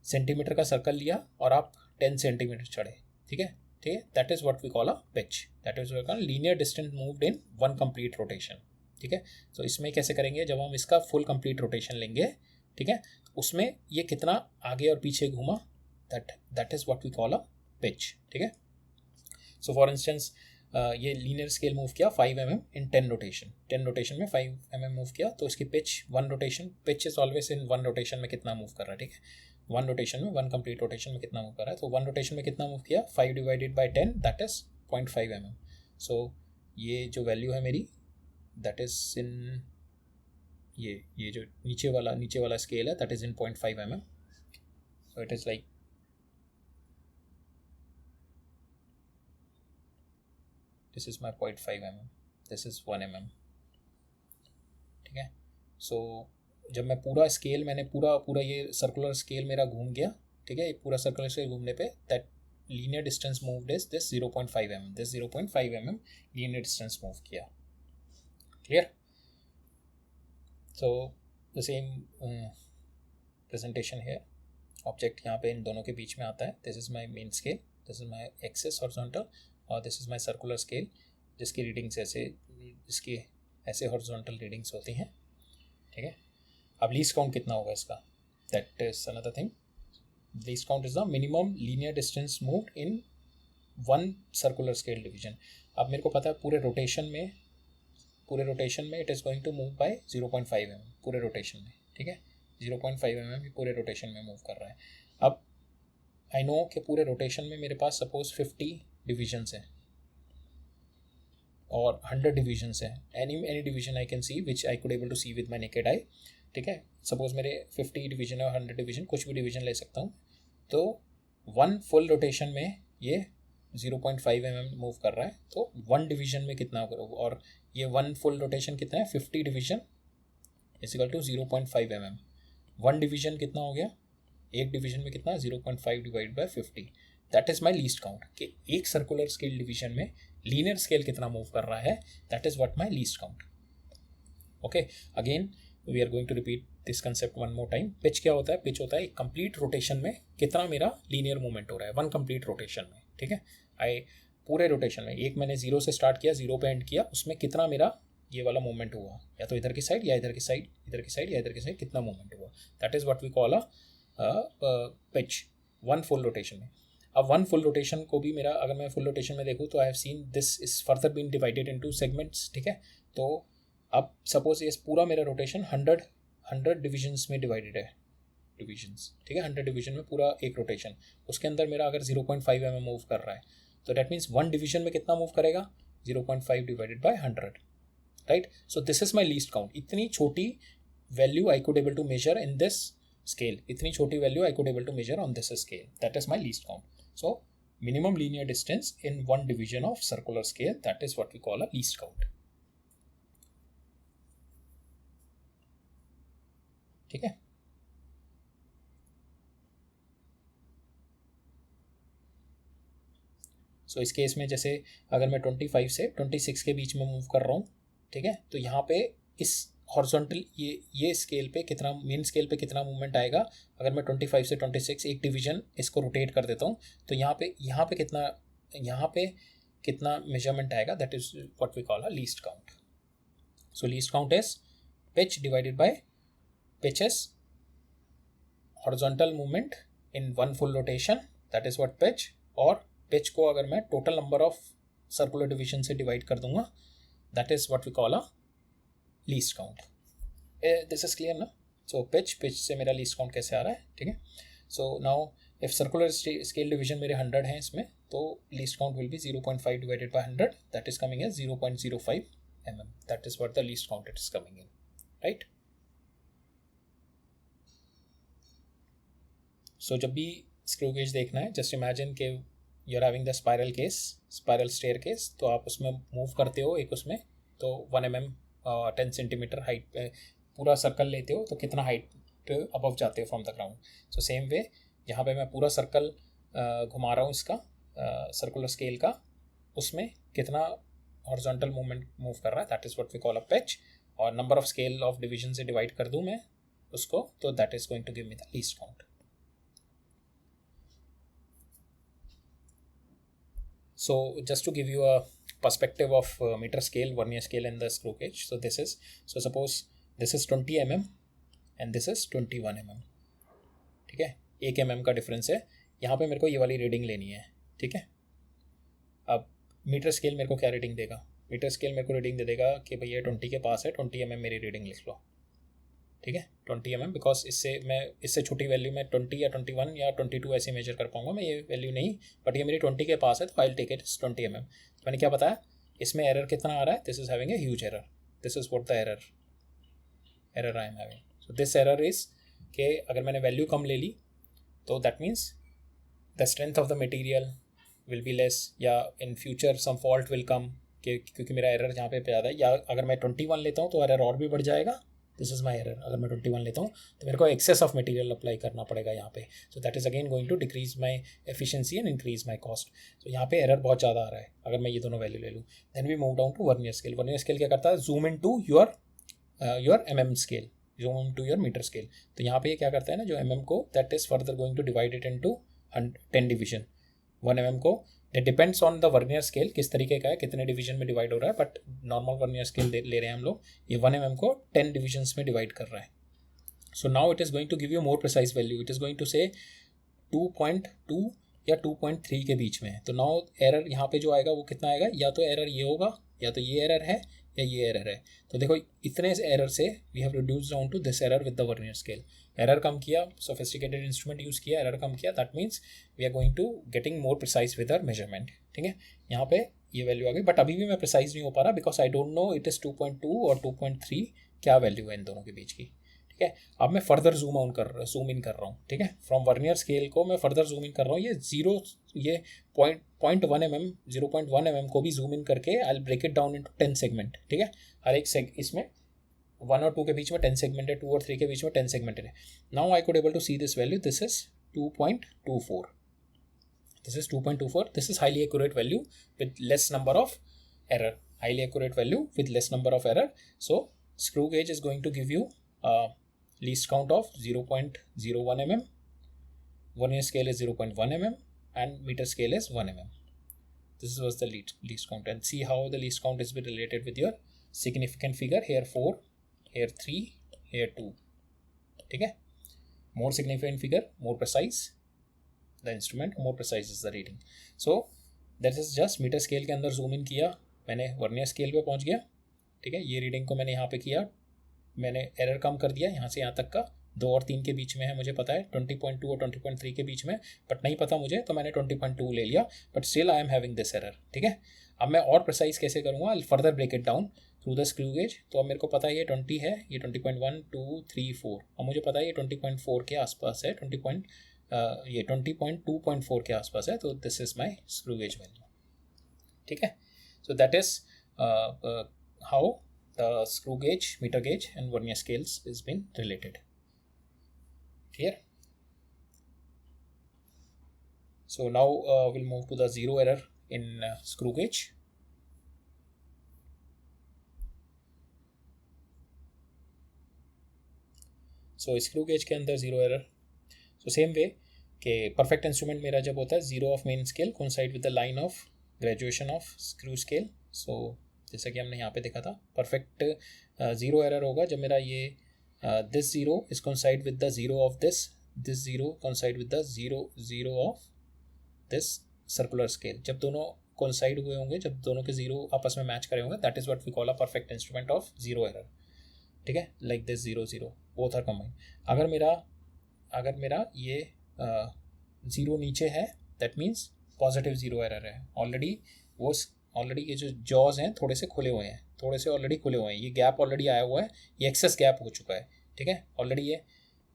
सेंटीमीटर का सर्कल लिया और आप 10 सेंटीमीटर चढ़े. ठीक है, that is what we call a pitch. That is linear distance moved in one complete rotation. ठीक है, तो इसमें कैसे करेंगे, जब हम इसका फुल कंप्लीट रोटेशन लेंगे, ठीक है, उसमें ये कितना आगे और पीछे घूमा, that is what we call a pitch. ठीक है, सो फॉर इंस्टेंस ये लीनियर स्केल मूव किया 5 mm इन 10 रोटेशन. 10 रोटेशन में 5 mm मूव किया, तो इसकी pitch 1 rotation, pitch is always in 1 rotation में कितना मूव कर रहा है. ठीक है, 1 रोटेशन में, 1 कंप्लीट रोटेशन में कितना मूव कर रहा है, तो 1 रोटेशन में कितना मूव किया, 5 divided by 10 that is 0.5 mm. सो ये जो वैल्यू है मेरी, दैट इज इन ये जो नीचे वाला स्केल है, that is in 0.5 mm. So it is like this is my 0.5 mm, this is 1 mm. ठीक है, सो जब मैं पूरा स्केल, मैंने पूरा ये सर्कुलर स्केल मेरा घूम गया. ठीक है, ये पूरा सर्कुलर स्केल घूमने पे that linear distance moved is this 0.5 mm. This 0.5 mm linear distance move किया. Clear? So the same presentation है. ऑब्जेक्ट यहाँ पे इन दोनों के बीच में आता है. This is my main scale, this is my axis horizontal, और this is my circular scale जिसकी रीडिंग्स ऐसे हॉरिजॉन्टल रीडिंग्स होती हैं. ठीक है, अब लीस्ट काउंट कितना होगा इसका, that is another thing. Least count is the minimum linear distance moved in one circular scale division. अब मेरे को पता है पूरे रोटेशन में it is going to move by 0.5 mm पूरे रोटेशन में. ठीक है, 0.5 mm पूरे रोटेशन में मूव कर रहा है. अब आई नो कि पूरे रोटेशन में मेरे पास सपोज 50 डिविजन्स हैं और 100 डिविजन्स हैं. Any division I can see which I could able to see with my naked eye. ठीक है, सपोज मेरे 50 डिवीजन है और 100 डिवीजन, कुछ भी डिवीजन ले सकता हूँ. तो वन फुल रोटेशन में ये 0.5 mm मूव कर रहा है, तो 1 डिवीजन में कितना होगा, और ये 1 फुल रोटेशन कितना है, 50 division is equal to 0.5 mm. 1 division कितना हो गया, एक डिवीजन में कितना 0.5 divide by 50, that is my least count कि एक सर्कुलर स्केल डिवीजन में लीनियर स्केल कितना मूव कर रहा है, that is what my least count. Okay, again we are going to repeat this concept one more time. Pitch क्या होता है? पिच होता है एक कंप्लीट रोटेशन में कितना मेरा लीनियर मूवमेंट हो रहा है, वन कंप्लीट रोटेशन में. ठीक है, पूरे रोटेशन में एक मैंने जीरो से स्टार्ट किया, जीरो पे एंड किया, उसमें कितना मेरा ये वाला मूवमेंट हुआ, या तो इधर की साइड या इधर की साइड, इधर की साइड या इधर की साइड, कितना मूवमेंट हुआ, that is what we call a pitch one full rotation में. अब वन फुल रोटेशन को भी मेरा, अगर मैं फुल रोटेशन में देखूँ तो I have seen this is further been divided into segments. ठीक है, तो अब सपोज ये पूरा मेरा रोटेशन 100 डिविजन्स में डिवाइडेड है, डिविजन्स. ठीक है, 100 डिवीजन में पूरा एक रोटेशन, उसके अंदर मेरा अगर 0.5 mm मूव कर रहा है, तो दैट मीन्स वन डिवीजन में कितना मूव करेगा, 0.5 divided by 100, right. So this is my least count. इतनी छोटी value I could able to measure in this scale, इतनी छोटी value I could able to measure on this scale, that is my least count. So minimum linear distance in one division of circular scale, that is what we call a least count. ठीक है, सो इस case में जैसे अगर मैं 25 से 26 के बीच में मूव कर रहा हूँ, ठीक है, तो यहाँ पे इस हॉरिजॉन्टल ये स्केल पे कितना, मेन स्केल पे कितना मूवमेंट आएगा, अगर मैं 25 से 26 एक डिवीजन इसको रोटेट कर देता हूँ, तो यहाँ पे कितना मेजरमेंट आएगा, that is what we call a least count. So least count is pitch divided by pitches horizontal movement in one full rotation, that is what pitch. और पिच को अगर मैं total number of circular division से divide कर दूंगा, that is what we call a least count. This is clear ना. So pitch से मेरा लीस्ट काउंट कैसे आ रहा है. ठीक है, so now if circular scale division मेरे 100 हैं इसमें, तो least count will be 0.5 divided by 100, that is coming as 0.05 mm. That is what the least count it is coming in, right. So जब भी स्क्रू गेज देखना है, just imagine के you are having the spiral staircase, तो आप उसमें move करते हो एक उसमें, तो 1 mm 10 सेंटीमीटर हाइट पे पूरा सर्कल लेते हो, तो कितना हाइट अबव जाते हो from the ground. So same way यहाँ पे मैं पूरा सर्कल घुमा रहा हूँ इसका सर्कुलर स्केल का, उसमें कितना हॉरिजॉन्टल मूवमेंट मूव कर रहा है, that is what we call a pitch. और number of scale of division से डिवाइड कर दूँ मैं उसको, तो that is going to give me the least count. So just to give you a perspective of meter scale, vernier scale and the screw gauge. So suppose this is 20 mm and this is 21 mm. ठीक है, 1 mm का difference है. यहाँ पे मेरे को ये वाली रीडिंग लेनी है. ठीक है, अब मीटर स्केल मेरे को क्या रीडिंग देगा, मीटर स्केल मेरे को रीडिंग दे देगा कि भैया 20 के पास है, 20 mm मेरी रीडिंग लिख लो. ठीक है, 20 mm, बिकॉज इससे छोटी वैल्यू में 20 या 21 या 22 ऐसे मेजर कर पाऊंगा मैं, ये वैल्यू नहीं, बट ये मेरी 20 के पास है, तो I will take it 20 mm. तो मैंने क्या बताया, इसमें एरर कितना आ रहा है, this is having a huge error, this is what the error I am having. So this error is कि अगर मैंने वैल्यू कम ले ली, तो that means the strength of the material will be less, या in future some fault will come, क्योंकि मेरा एरर जहाँ पे ज़्यादा है. या अगर मैं 21 लेता हूँ तो एरर और भी बढ़ जाएगा, दिस इज़ माई एरर. अगर मैं 21 लेता हूँ तो मेरे को एक्सेस ऑफ मटेरियल अप्लाई करना पड़ेगा यहाँ पे, so that is again going to decrease my efficiency and increase my cost. तो यहाँ पे एरर बहुत ज़्यादा आ रहा है अगर मैं ये दोनों वैल्यू ले लूँ. Then we move down to vernier scale. Vernier scale क्या करता है, zoom in to your mm scale, zoom in to your metre scale. तो यहाँ पे क्या करता है ना, जो mm को, that is further going to divide it into 10 division. 1 mm को it depends on the vernier scale किस तरीके का है, कितने डिवीजन में डिवाइड हो रहा है, बट नॉर्मल वर्नियर स्केल ले रहे हैं हम लोग, ये 1 mm को 10 डिविजन्स में डिवाइड कर रहा है. So now it is going to give you more precise value. It is going to say 2.2 या 2.3 के बीच में. तो नाउ एरर यहाँ पे जो आएगा वो कितना आएगा, या तो एरर ये होगा, या तो ये एरर है, या ये एरर है. तो देखो इतने एरर से we have reduced down to this error with the vernier scale. Error कम किया, सोफिस्टिकेटेड इंस्ट्रूमेंट यूज़ किया, एरर कम किया, that means we are going to getting more precise with our measurement. ठीक है, यहाँ पे ये वैल्यू आ गई, बट अभी भी मैं प्रिसाइज नहीं हो पा रहा, because I don't no it is 2.2 और 2.3 क्या वैल्यू है इन दोनों के बीच की. ठीक है, अब मैं फर्दर जूम इन कर रहा हूँ. ठीक है, फ्रॉम वर्नियर स्केल को मैं फर्दर जूम इन कर रहा हूँ. ये 0.1 mm 0.1 mm को भी जूम इन करके I will break it down into 10 segment. ठीक है, हर एक इसमें 1 और 2 के बीच में 10 सेगमेंट है, 2 और 3 के बीच में 10 सेगमेंट है. Now I could able to see this value. This is 2.24. This is 2.24. This is highly accurate value with less number of error. Highly accurate value with less number of error. So screw gauge is going to give you a least count of 0.01 mm. Vernier scale is 0.1 mm and meter scale is 1 mm. This was the least count, and see how the least count is related with your significant figure. Here 4, here 3, here 2. Okay? More significant figure, more precise the instrument, more precise is the reading. So that is just meter scale के अंदर zoom in किया, मैंने vernier scale पे पहुंच गया. ठीक है, ये रीडिंग को मैंने यहाँ पे किया, मैंने एरर कम कर दिया यहाँ से यहाँ तक का. 2 और 3 के बीच में है, मुझे पता है 20.2 और 20.3 के बीच में, बट नहीं पता मुझे, तो मैंने 20.2 ले लिया. But still I am having this error. ठीक है, अब मैं और प्रिसाइज कैसे करूँगा, I further break it down through the screw gauge. तो अब मेरे को पता है ये 20 है, ये 20.1 2 3 4, और मुझे पता है ये 20.4 के आसपास है, ये 20.2.4 के आसपास है. तो this is my screw gauge value. ठीक है, so that is how the screw gauge, meter gauge and vernier scales is been related. Clear? So now we'll move to the zero error in screw gauge. So screw gauge के अंदर zero error. So same way कि perfect instrument मेरा जब होता है zero of main scale coincide with the line of graduation of screw scale. So जैसा कि हमने यहाँ पे देखा था, परफेक्ट ज़ीरो एरर होगा जब मेरा ये this zero is coincide with the zero of this zero coincide with the zero of this circular scale. जब दोनों कोइंसाइड हुए होंगे, जब दोनों के ज़ीरो आपस में मैच करे होंगे, that is what we call a perfect instrument of zero error. ठीक है, like this 0 0 both are combined. अगर मेरा ये ज़ीरो नीचे है, that means positive zero error है. ऑलरेडी ये जो जॉज हैं थोड़े से खुले हुए हैं, थोड़े से ऑलरेडी खुले हुए हैं, ये गैप ऑलरेडी आया हुआ है, ये एक्सेस गैप हो चुका है. ठीक है, ऑलरेडी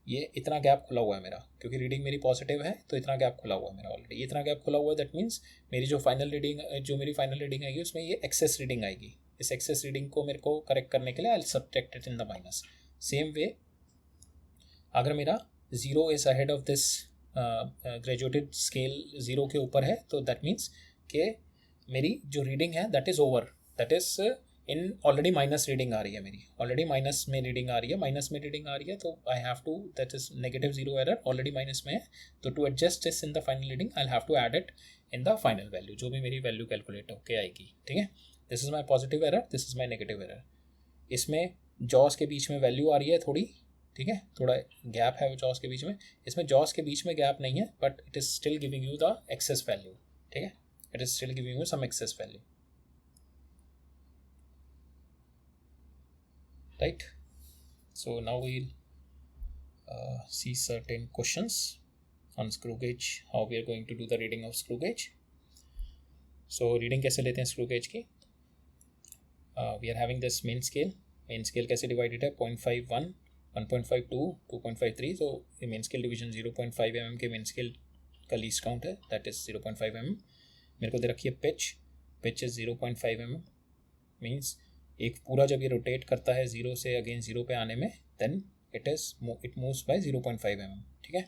ये इतना गैप खुला हुआ है मेरा, क्योंकि रीडिंग मेरी पॉजिटिव है तो इतना गैप खुला हुआ है मेरा ऑलरेडी. इतना गैप खुला हुआ है, दैट मीन्स मेरी जो मेरी फाइनल रीडिंग आएगी उसमें ये एक्सेस रीडिंग आएगी. इस एक्सेस रीडिंग को मेरे को करेक्ट करने के लिए I will subtract it in the minus. Same way अगर मेरा zero is ahead of this graduated scale zero के ऊपर है, तो दैट मीन्स कि मेरी जो रीडिंग है that is over, that is in already minus reading आ रही है मेरी, ऑलरेडी माइनस में रीडिंग आ रही है, तो I have to, that is negative zero error, already minus में है. तो to adjust this in the final reading I have to add it in the final value, जो भी मेरी वैल्यू कैलकुलेट होकर आएगी. ठीक है, this is my positive error, this is my negative error. इसमें जॉस के बीच में वैल्यू आ रही है थोड़ी. ठीक है, थोड़ा गैप है जॉस के बीच में, इसमें जॉस के बीच में गैप नहीं है, but it is still giving you the excess value. ठीक है, it is still giving you some excess value, right? So now we'll see certain questions on screw gauge, how we are going to do the reading of screw gauge. So reading कैसे लेते हैं screw gauge की? We are having this main scale कैसे divided है? 0.51 1.52 2.53. so the main scale division 0.5 mm के main scale का least count है, that is 0.5 mm. मेरे को दे रखी है पिच इज 0.5 mm, मीन्स एक पूरा जब ये रोटेट करता है ज़ीरो से अगेंस्ट ज़ीरो पे आने में, then it moves by 0.5 mm. ठीक है,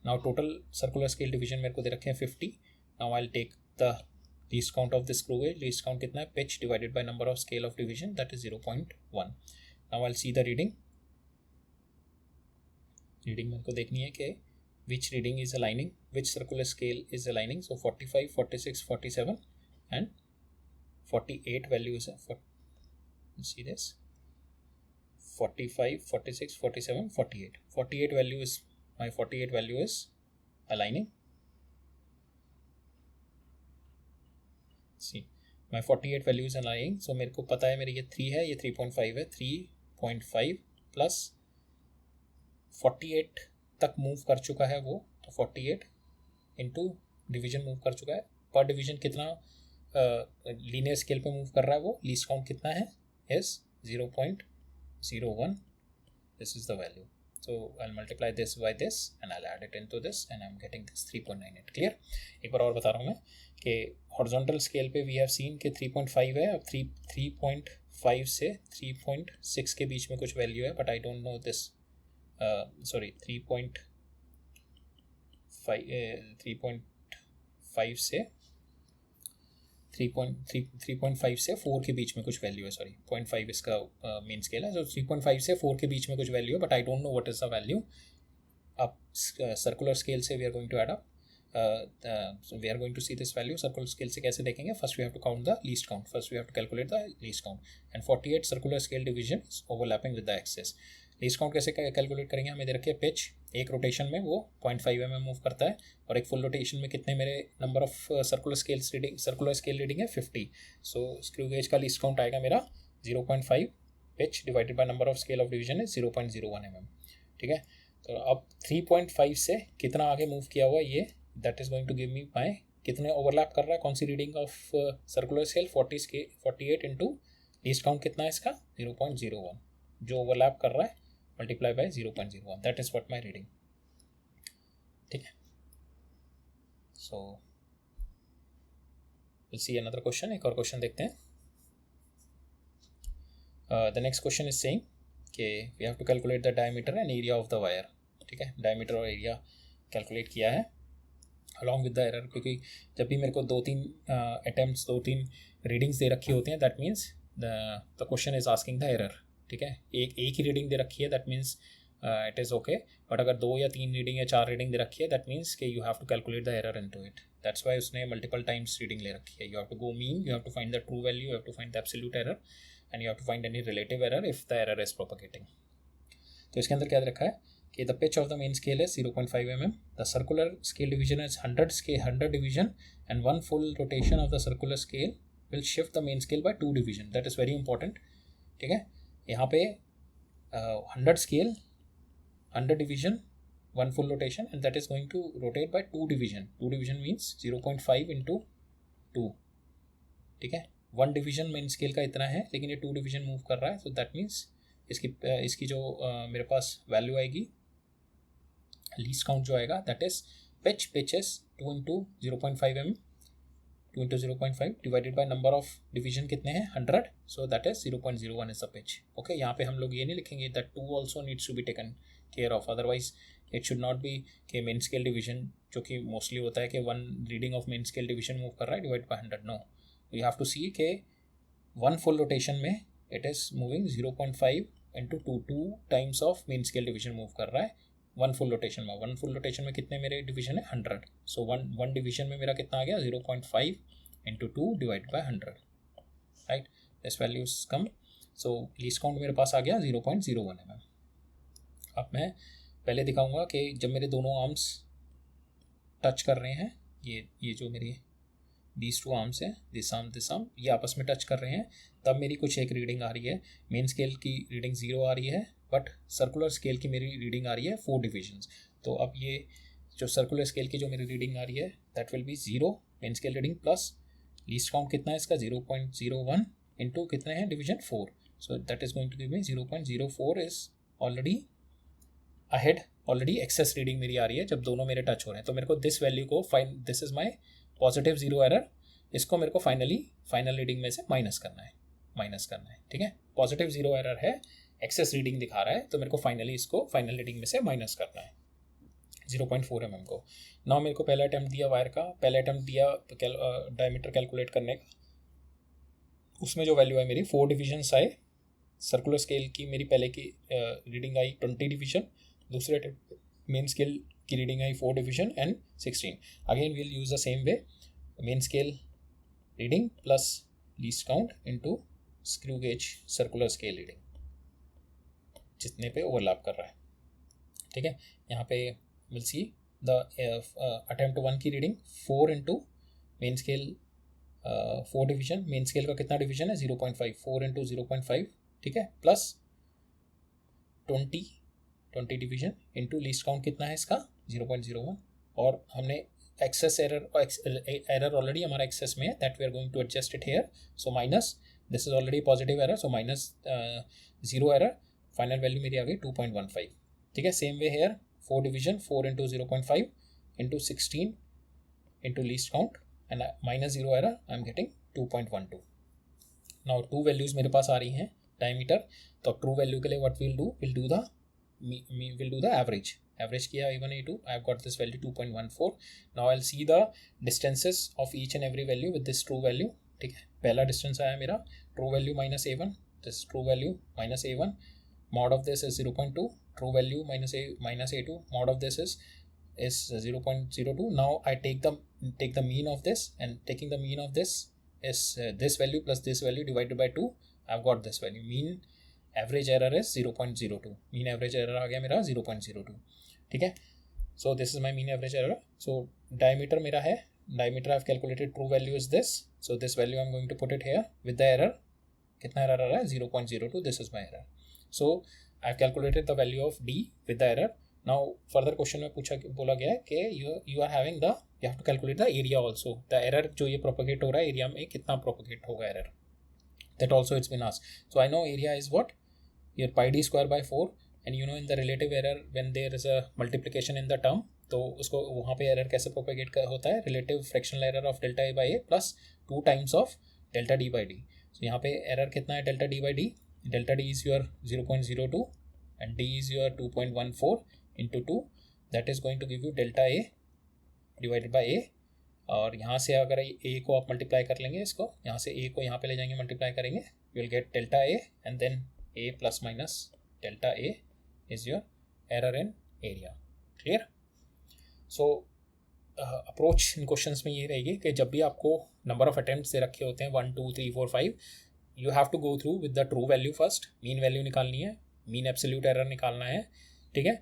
now total circular scale division मेरे को दे रखे हैं 50. Now I will take the least count of the screw gauge. Least count कितना है? Pitch divided by number of scale of division, that is 0.1. Now I will see the reading मेरे को देखनी है कि which reading is aligning, which circular scale is aligning. So 45 46 47 and 48 value is let's see this 45 46 47 48 value is my 48 value is aligning. See my 48 value is aligning. So मेरे को पता है मेरी ये 3 है, ये 3.5 है, 3.5 प्लस 48 तक मूव कर चुका है वो, तो 48 इंटू डिवीजन मूव कर चुका है. पर डिवीजन कितना लीनियर स्केल पे मूव कर रहा है वो, लीस्ट काउंट कितना है? Is 0.01. This is the value. So I will multiply this by this and I will add it into this and I am getting this 3.98. Clear? एक बार और बता रहा हूँ मैं कि हॉरिजॉन्टल स्केल पे वी हैव सीन कि 3.5 है, अब 3.5 3.5 से 3.6 के बीच में कुछ वैल्यू है, but I don't know this, sorry 3.5 से 3.5 से 4 के बीच में कुछ वैल्यू है, सॉरी 0.5 इसका मेन स्केल है, तो 3.5 से 4 के बीच में कुछ वैल्यू है, but I don't know what is the value. अब सर्कुलर स्केल से we are going to add up, we are going to see this value. Circular scale से कैसे देखेंगे? First we have to count the least count, first we have to calculate the least count, and 48 circular scale division overlapping with the axis. Least count कैसे calculate करेंगे? हमें दे रखिए pitch, एक rotation में वो 0.5 mm मूव करता है, और एक फुल रोटेशन में कितने मेरे number of circular scale reading है 50. सो स्क्रू गेज का लीस्ट काउंट आएगा मेरा 0.5, pitch divided by number of scale of division है 0.01 mm. ठीक है, तो अब 3.5 से कितना आगे मूव किया हुआ ये, that is going to give me my कितने ओवरलैप कर रहा है, कौन सी reading of circular scale 48 into least count कितना है इसका 0.01, जो ओवरलैप कर रहा है multiply by 0.01, that is what my reading. ठीक है, so will see another question. एक और क्वेश्चन देखते हैं. The next question is saying कि we have to calculate the diameter and area of the wire. ठीक है, डायमीटर और एरिया कैलकुलेट किया है अलॉन्ग विद द एरर, क्योंकि जब भी मेरे को 2-3 अटैम्प्ट्स 2-3 रीडिंग्स दे रखी होती हैं, that means the question is asking the error. ठीक है, एक ही रीडिंग दे रखी है, that means it is okay, but अगर 2 या 3 रीडिंग या 4 रीडिंग दे रखी है, दैट मीन्स कि you have to calculate the error into it. That's why उसने मल्टीपल टाइम्स रीडिंग ले रखी है. You have to go mean, you have to find the true value, you have to find the absolute error, and you have to find any relative error if the error is propagating. तो इसके अंदर क्या रखा है कि the pitch of the main scale is 0.5 mm, the circular scale division is 100 division, and 1 full rotation of the circular scale will shift the main scale by 2 division. That is very important. ठीक है, यहाँ पे 100 scale 100 division 1 full rotation, and that is going to rotate by 2 division. 2 division means 0.5 into 2. ठीक है, 1 division main scale का इतना है, लेकिन ये 2 डिवीजन मूव कर रहा है, सो दैट मीन्स इसकी जो मेरे पास वैल्यू आएगी लीस्ट काउंट जो आएगा, that is pitch is 2 into 0.5 mm, 2 into 0.5 divided by number of division कितने हैं 100, so that is 0.01 is the pitch. Okay, यहाँ पे हम लोग ये नहीं लिखेंगे that 2 also needs to be taken care of, otherwise it should not be कि मेन स्केल डिवीजन, जो कि मोस्टली होता है कि 1 reading of main scale division move कर रहा है divide by 100. No, you have to see के 1 फुल रोटेशन में it is moving 0.5 into 2 times of main scale division move कर रहा है 1 फुल रोटेशन में. 1 फुल रोटेशन में कितने मेरे डिवीजन है 100, सो 1 डिवीजन में मेरा कितना आ गया 0.5 into 2 divide by 100. Right, this value is come. So least count मेरे पास आ गया 0.01 mm. अब मैं पहले दिखाऊंगा कि जब मेरे दोनों आर्म्स टच कर रहे हैं, ये जो मेरी these 2 आर्म्स हैं, दिस आर्म ये आपस में टच कर रहे हैं, तब मेरी कुछ एक रीडिंग आ रही है. मेन स्केल की रीडिंग 0 आ रही है, बट सर्कुलर स्केल की मेरी रीडिंग आ रही है 4 डिविजन्स. तो अब ये जो सर्कुलर स्केल की जो मेरी रीडिंग आ रही है, that will be 0 main scale reading plus least count कितना है इसका 0.01 इंटू कितने हैं division 4, so that is going to give me 0.04 is already ahead, already excess reading मेरी आ रही है जब दोनों मेरे टच हो रहे हैं. तो मेरे को दिस वैल्यू को this is my positive 0 error, इसको मेरे को फाइनल रीडिंग में से माइनस करना है. ठीक है, पॉजिटिव 0 एरर है, एक्सेस रीडिंग दिखा रहा है, तो मेरे को फाइनली इसको फाइनल रीडिंग में से माइनस करना है 0.4 mm को. नाउ मेरे को पहला अटैम्प्ट दिया वायर का, पहला अटैम्प्ट दिया डायमीटर कैलकुलेट करने का, उसमें जो वैल्यू है मेरी 4 डिविजन्स आए. सर्कुलर स्केल की मेरी पहले की रीडिंग आई 20 डिवीजन, दूसरे मेन स्केल की रीडिंग आई 4 division and 16. Again we'll use the same way, main scale reading plus least count into screw gauge circular scale reading, जितने पे ओवरलैप कर रहा है. ठीक है, यहाँ पे विल सी द अटेम्प्ट 1 की reading 4 into main scale 4 division, main scale का कितना डिवीजन है 0.5, 4 इंटू 0.5. ठीक है, plus 20 division into least count कितना है इसका 0.01, और हमने एक्सेस एरर ऑलरेडी हमारा एक्सेस में है, that we are going to adjust it here. So minus, this is already positive error, so minus 0 error, final value मेरी आ गई 2.15. ठीक है, same way here 4 division 4 into 0.5 into 16 into least count and minus 0 error, I am getting 2.12. Now two values मेरे पास आ रही हैं diameter, तो true value के लिए what will do the average किया A1 A2, I have got this value 2.14. Now I will see the distances of each and every value with this true value. ठीक है, पहला डिस्टेंस आया मेरा true value minus A1, this true value minus A1, mod of this is 0.2, true value minus A2, mod of this is 0.02. Now I take the mean of this, and taking the mean of this is this value plus this value divided by 2. I've got this value. Mean average error is 0.02. mean average error आ गया मेरा 0.02. ठीक है, so this is my mean average error. So diameter मेरा है, diameter I've calculated, true value is this, so this value I'm going to put it here with the error. कितना error आ रहा है? 0.02. this is my error. So I've calculated the value of D with the error. Now further question में बोला गया है कि you are having you have to calculate the area also. The error जो ये propagate हो रहा है एरिया में कितना propagate होगा error, that also it's been asked. So I know area is what, your pi d square by 4, and you know in the relative error when there is a multiplication in the term, तो उसको वहाँ पे error कैसे propagate होता है, relative fractional error of delta A by A plus 2 times of delta D by D. So यहाँ पे error कितना है delta D by D, delta D is your 0.02 and D is your 2.14 into 2, that is going to give you delta A divided by A. और यहाँ से अगर A को आप मल्टीप्लाई कर लेंगे, इसको यहाँ से A को यहाँ पे ले जाएंगे, मल्टीप्लाई करेंगे, you will get delta A and then A plus minus delta A is your error in area. Clear? So approach in questions में ये रहेगी कि जब भी आपको नंबर ऑफ अटेम्प्ट्स दे रखे होते हैं 1 2 3 4 5, you have to go through with the true value first. Mean value निकालनी है, मीन एब्सोल्यूट एरर निकालना है. ठीक है,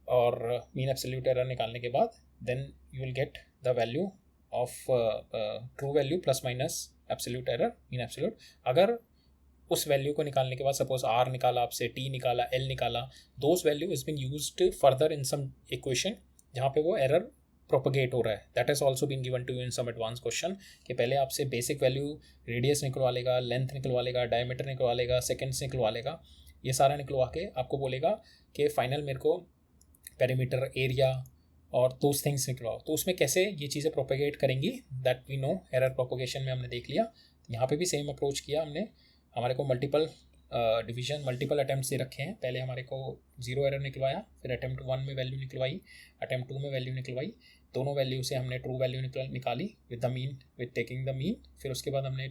और मीन एब्सोल्यूट एरर निकालने के बाद then you will get the value of true value plus minus absolute error, mean absolute. अगर उस वैल्यू को निकालने के बाद सपोज R निकाला आपसे, T निकाला, L निकाला, those value is been used further in some equation जहाँ पे वो एरर प्रोपगेट हो रहा है. That is also been given to you in some advance question कि पहले आपसे बेसिक वैल्यू रेडियस निकलवा लेगा, लेंथ निकलवा लेगा, डायमीटर निकलवा लेगा, सेकेंड्स निकलवा लेगा, ये सारा निकलवा के आपको बोलेगा कि फाइनल मेरे को पेरीमीटर, एरिया और दोज थिंग्स निकलवाओ. तो उसमें कैसे ये चीज़ें प्रोपगेट करेंगी, that we know error propagation में हमने देख लिया. यहाँ पे भी सेम अप्रोच किया हमने. हमारे को मल्टीपल डिवीजन, मल्टीपल अटैम्प्ट से रखे हैं. पहले हमारे को 0 एरर निकलवाया, फिर अटैम्प्ट 1 में वैल्यू निकलवाई, अटैम्प्ट 2 में वैल्यू निकलवाई. दोनों वैल्यू से हमने ट्रू वैल्यू निकाली with the mean, with taking the mean. फिर उसके बाद हमने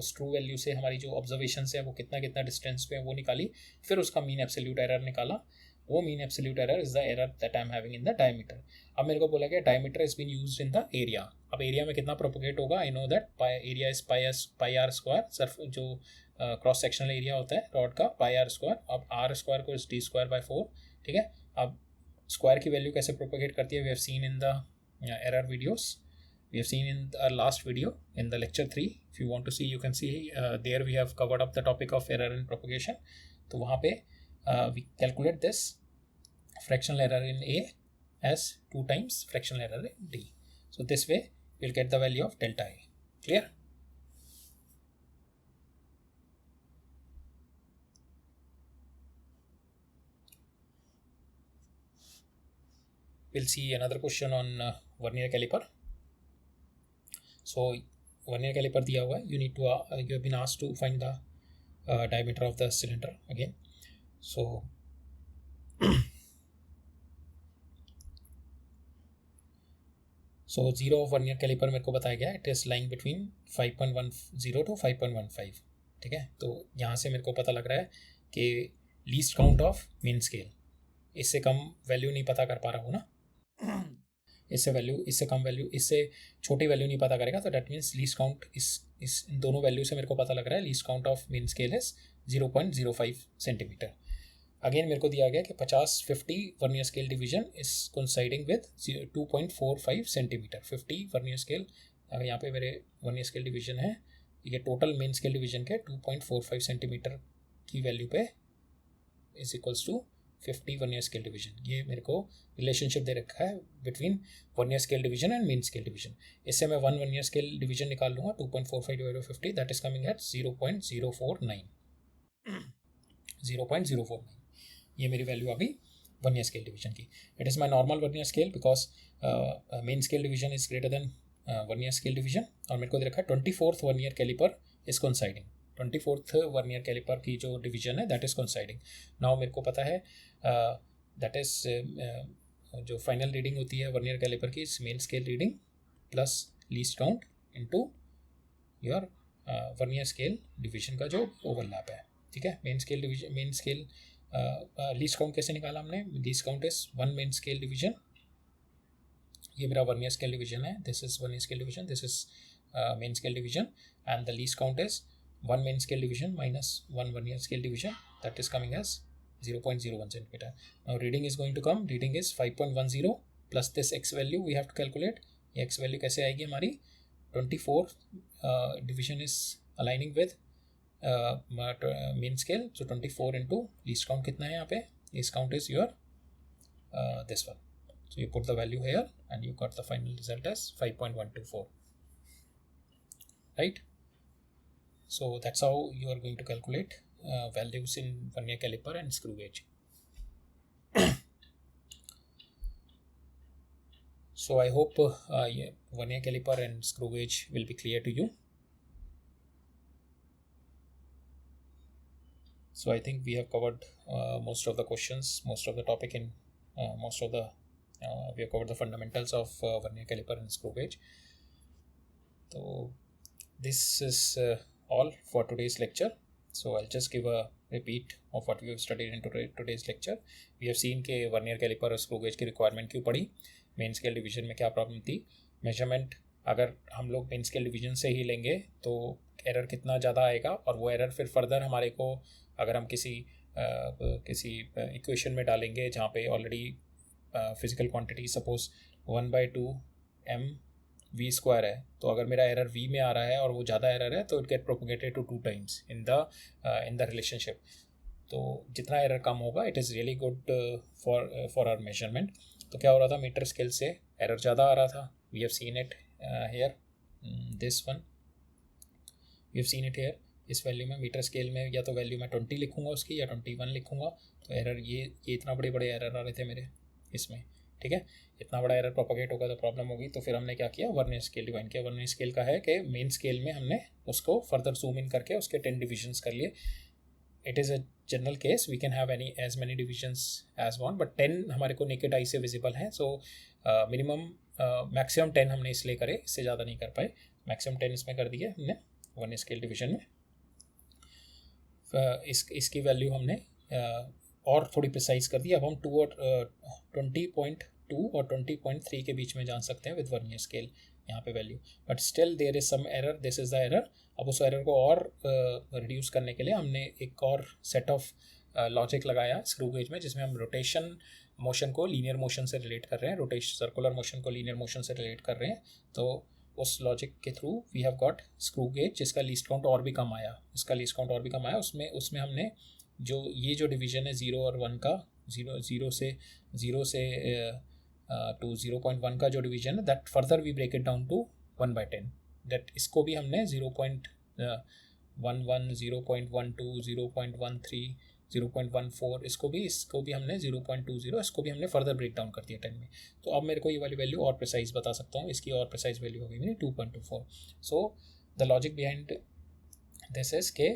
उस ट्रू वैल्यू से हमारी जो ऑब्जर्वेशन है वो कितना डिस्टेंस पे है वो निकाली. फिर उसका मीन एब्सोल्यूट एरर निकाला. वो mean absolute error is the error that I am having in the diameter. अब मेरे को बोला गया diameter is been used in the area. अब एरिया में कितना प्रोपोगेट होगा, I know that area is pi R square. सर्फ जो क्रॉस सेक्शनल एरिया होता है रॉड का, पाई आर स्क्वायर. अब आर स्क्वायर को इज डी स्क्वायर बाय 4. ठीक है, अब स्क्वायर की वैल्यू कैसे प्रोपोगेट करती है, we have seen in the error videos, we have seen in our last video in the lecture 3. if you want to see, you can see there we have covered up the topic of error and propagation. तो वहाँ पे we calculate this fractional error in A as 2 times fractional error in D. So this way we'll get the value of delta A. Clear? We'll see another question on vernier caliper. So vernier caliper दिया हुआ है, you have been asked to find the diameter of the cylinder again. So zero of vernier caliper मेरे को बताया गया, it is lying between 5.10 to 5.15. ठीक है, तो यहाँ से मेरे को पता लग रहा है कि least count of main scale, इससे कम वैल्यू नहीं पता कर पा रहा हूँ ना, इससे कम वैल्यू, इससे छोटी वैल्यू नहीं पता करेगा. तो डैट मीन्स लीस्ट काउंट इस इन दोनों वैल्यू से मेरे को पता लग रहा है least count of main scale is 0.05 centimetre. Again मेरे को दिया गया कि 50 vernier scale division is coinciding with 2.45 centimetre. 50 vernier scale, अगर यहाँ पे मेरे वर्नियर स्केल डिवीजन है, ये टोटल मेन स्केल डिवीजन के 2.45 सेंटीमीटर की वैल्यू पे is equals to 50 vernier scale division. ये मेरे को रिलेशनशिप दे रखा है between vernier scale division and main scale division. इससे मैं 1 वर्नियर स्केल डिवीजन निकाल लूँगा, 2.45 divide by 50, that is coming at 0.049. ये मेरी वैल्यू आ गई वर्नियर स्केल डिवीजन की. It is my normal vernier scale because main scale division is greater than vernier scale division. और मेरे को दे रखा है 24th vernier calliper is coinciding. 24th vernier calliper की जो डिवीजन है दैट इज़ कोइंसाइडिंग. नाउ मेरे को पता है दैट इज़ जो फाइनल रीडिंग होती है वर्नियर कैलिपर की main scale reading plus least count into your vernier scale division का जो ओवरलैप है. ठीक है, main scale division, main scale least count कैसे निकाला हमने? Least count is one main scale division. ये मेरा वर्नियर स्केल डिवीजन है, this is vernier scale division, this is main scale division, and the least count is one main scale division minus one vernier scale division, that is coming as 0.01 centimeter. Now reading is going to come, reading is 5.10 plus this x value we have to calculate. ये x value कैसे आएगी हमारी? 24 division is aligning with mean scale, so 24 into least count कितना है यहाँ पे? Least count is your this one. So you put the value here and you got the final result as 5.124. Right? So that's how you are going to calculate values in vernier caliper and screw gauge. So I hope vernier caliper and screw gauge will be clear to you. So I think we have covered most of the questions, most of the topic in we have covered the fundamentals of vernier caliper and screw gauge. So this is all for today's lecture. So I'll just give a repeat of what we have studied in today's lecture. We have seen कि vernier calliper और screw gauge की requirement क्यों पड़ी, main scale division में क्या problem थी, measurement अगर हम लोग मेन स्केल डिवीजन से ही लेंगे तो एरर कितना ज़्यादा आएगा, और वो एरर फिर फर्दर हमारे को अगर हम किसी इक्वेशन में डालेंगे जहाँ पे already physical quantity suppose 1/2 mv² है, तो अगर मेरा एरर v में आ रहा है और वो ज़्यादा एरर है तो it get propagated to 2 times in the relationship. तो जितना एरर कम होगा it is really good for our measurement. तो क्या हो रहा था, मीटर स्केल से एरर ज़्यादा आ रहा था. We have seen it here, this one we have seen it here. इस वैल्यू में मीटर स्केल में या तो वैल्यू मैं 20 लिखूँगा उसकी या 21 लिखूँगा, तो एरर ये इतना बड़े एरर आ रहे थे मेरे इसमें. ठीक है, इतना बड़ा एरर प्रोपोगेट होगा तो प्रॉब्लम होगी. तो फिर हमने क्या किया, वर्नियर स्केल डिवाइन किया. वर्नियर स्केल का है कि मेन स्केल में हमने उसको फर्दर जूम इन करके उसके 10 डिविजन्स कर लिए. It is a general case, we can have as many divisions as one, but 10 हमारे को नेकेड आई से विजिबल हैं. सो मिनिमम मैक्सिमम 10 हमने इसलिए करे, इससे ज़्यादा नहीं कर पाए. मैक्सिमम 10 इसमें कर दिए हमने वर्नियर स्केल डिवीजन में. इसकी वैल्यू हमने और थोड़ी प्रिसाइज कर दी. अब हम 2 और 20.2 और 20.3 के बीच में जान सकते हैं विद वर्नियर स्केल यहाँ पे value, but still there is some error, this is the error. अब उस एरर को और रिड्यूस करने के लिए हमने एक और सेट ऑफ लॉजिक लगाया स्क्रू गेज में, जिसमें हम रोटेशन मोशन को लीनियर मोशन से रिलेट कर रहे हैं, रोटेशन सर्कुलर मोशन को लीनियर मोशन से रिलेट कर रहे हैं. तो उस लॉजिक के through we have got screw gauge जिसका लीस्ट काउंट और भी कम आया, उसमें हमने जो डिवीजन है 0 और 1 का, 0 से टू 0.1 का जो डिवीजन है, that further we break it down to 1/10. That इसको भी हमने 0.11, 0.12, 0.13, 0.14 इसको भी हमने 0.20 इसको भी हमने फर्दर ब्रेक डाउन कर दिया 10 में. तो अब मेरे को ये वाली वैल्यू और प्रिसाइज बता सकता हूँ. इसकी और प्रिसाइज वैल्यू होगी मेरी 2.24. So the logic behind this is के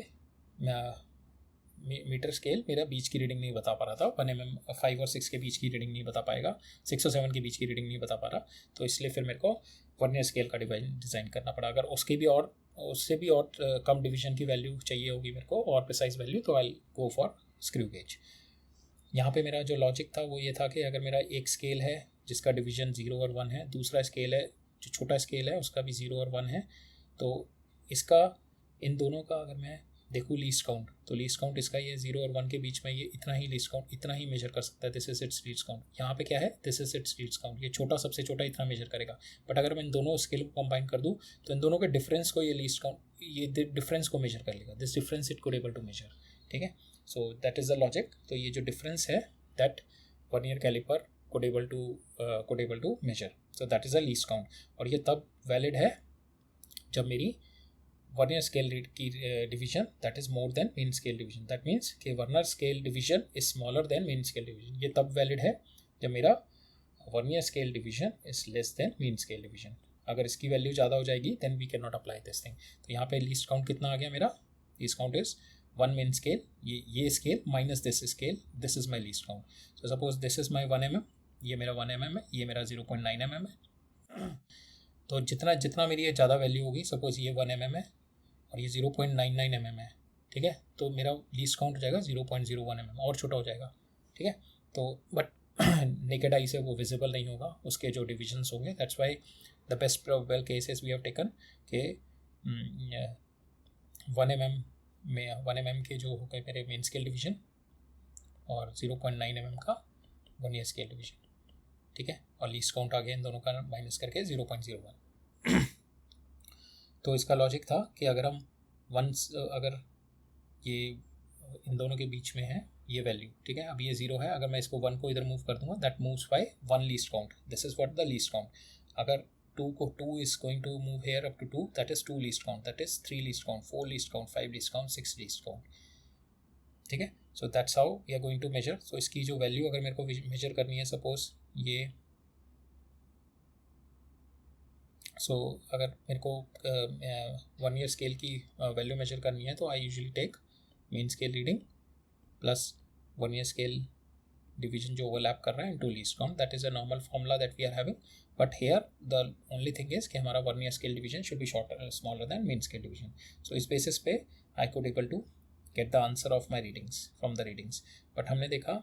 मीटर स्केल मेरा बीच की रीडिंग नहीं बता पा रहा था, 1 mm 5 और 6 के बीच की रीडिंग नहीं बता पाएगा, 6 और 7 के बीच की रीडिंग नहीं बता पा रहा. तो इसलिए फिर मेरे को वर्नियर स्केल का डिज़ाइन करना पड़ा. अगर उससे भी और कम डिवीजन की वैल्यू चाहिए होगी मेरे को और प्रिसाइज वैल्यू, तो आई गो फॉर स्क्रू गेज. यहाँ पे मेरा जो लॉजिक था वो ये था कि अगर मेरा एक स्केल है जिसका डिवीजन 0 और 1 है, दूसरा स्केल है जो छोटा स्केल है उसका भी 0 और 1 है, तो इसका इन दोनों का अगर मैं देखूँ लीस्ट काउंट, तो लीस्ट काउंट इसका ये 0 और 1 के बीच में ये इतना ही लीस्ट काउंट इतना ही मेजर कर सकता है. This is it's least count. यहाँ पे क्या है, this is it's least count. ये छोटा सबसे छोटा इतना मेजर करेगा. बट अगर मैं इन दोनों स्केल को कंबाइन कर दूँ तो इन दोनों के डिफरेंस को ये लीस्ट काउंट ये डिफरेंस को मेजर कर लेगा. This difference it could able to measure. ठीक है, so that is the logic. तो ये जो डिफरेंस है that vernier calliper could able to measure. So that is a least count. और ये तब वैलिड है जब मेरी वर्नियर स्केल की division that is more than main scale division. That means कि vernier scale division is smaller than main scale division. ये तब वैलिड है जब मेरा vernier scale division is less than main scale division. अगर इसकी value ज़्यादा हो जाएगी then we can not apply this thing. तो यहाँ पे लीस्ट काउंट कितना आ गया मेरा least count is one main scale, ये scale minus this scale, this is my least count. So suppose this is my 1 mm, ये मेरा 1 mm है, ये मेरा 0.9 mm है. तो जितना जितना मेरी ये ज़्यादा वैल्यू होगी, सपोज ये 1 mm है और ये 0.99 mm है, ठीक है, तो मेरा लीस्ट काउंट हो जाएगा 0.01 mm, और छोटा हो जाएगा, ठीक है. तो बट नेकेड आई से वो विजिबल नहीं होगा, उसके जो डिविजन्स होंगे. That's why the best probable cases we have taken के 1 mm में 1 mm के जो हो गए मेरे मेन स्केल डिवीजन और 0.9 mm का वर्नियर स्केल डिवीजन, ठीक है, और लीस्ट काउंट आ गया इन दोनों का माइनस करके 0.01. तो इसका लॉजिक था कि अगर हम अगर ये इन दोनों के बीच में है ये वैल्यू, ठीक है, अब ये 0 है, अगर मैं इसको 1 को इधर मूव कर दूंगा, that moves by 1 least count. This is what the least count. अगर 2 is going to move here up to 2, that is 2 least count, that is 3 least count, 4 least count, 5 least count, 6 least count, ठीक है. So that's how we are going to measure. So इसकी जो value अगर मेरे को major करनी है, suppose ये, अगर मेरे को 1 ईयर स्केल की वैल्यू मेजर करनी है, तो I usually take main scale reading plus 1 year scale division जो ओवरलैप कर रहा है into least count. That is a normal formula that we are having, but here the only thing is कि हमारा 1 year scale division should be smaller than main scale division. So इस basis पे I could able to get the answer of my readings from the readings. But हमने देखा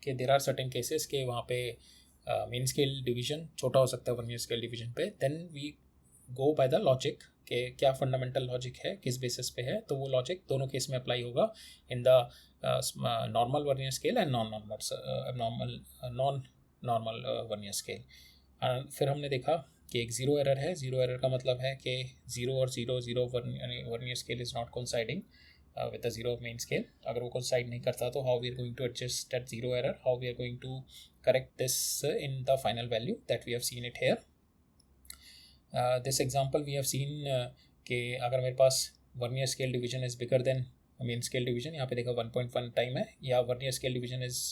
कि there are certain cases के वहाँ पे मेन स्केल डिवीजन छोटा हो सकता है 1 ईयर स्केल डिवीजन पे. Then we go by the logic कि क्या फंडामेंटल लॉजिक है, किस बेसिस पे है. तो वो लॉजिक दोनों केस में अप्लाई होगा in the normal vernier scale and non normal vernier scale. फिर हमने देखा कि एक ज़ीरो एरर है. ज़ीरो एरर का मतलब है कि 0 और 0 vernier scale is not coinciding with the zero main scale. अगर वो coincide नहीं करता तो how we are going to adjust that zero error, how we are going to correct this in the final value that we have seen it here. This example we have seen कि अगर मेरे पास vernier scale division is bigger than main scale division, यहाँ पे देखा 1.1 time है, या vernier scale division is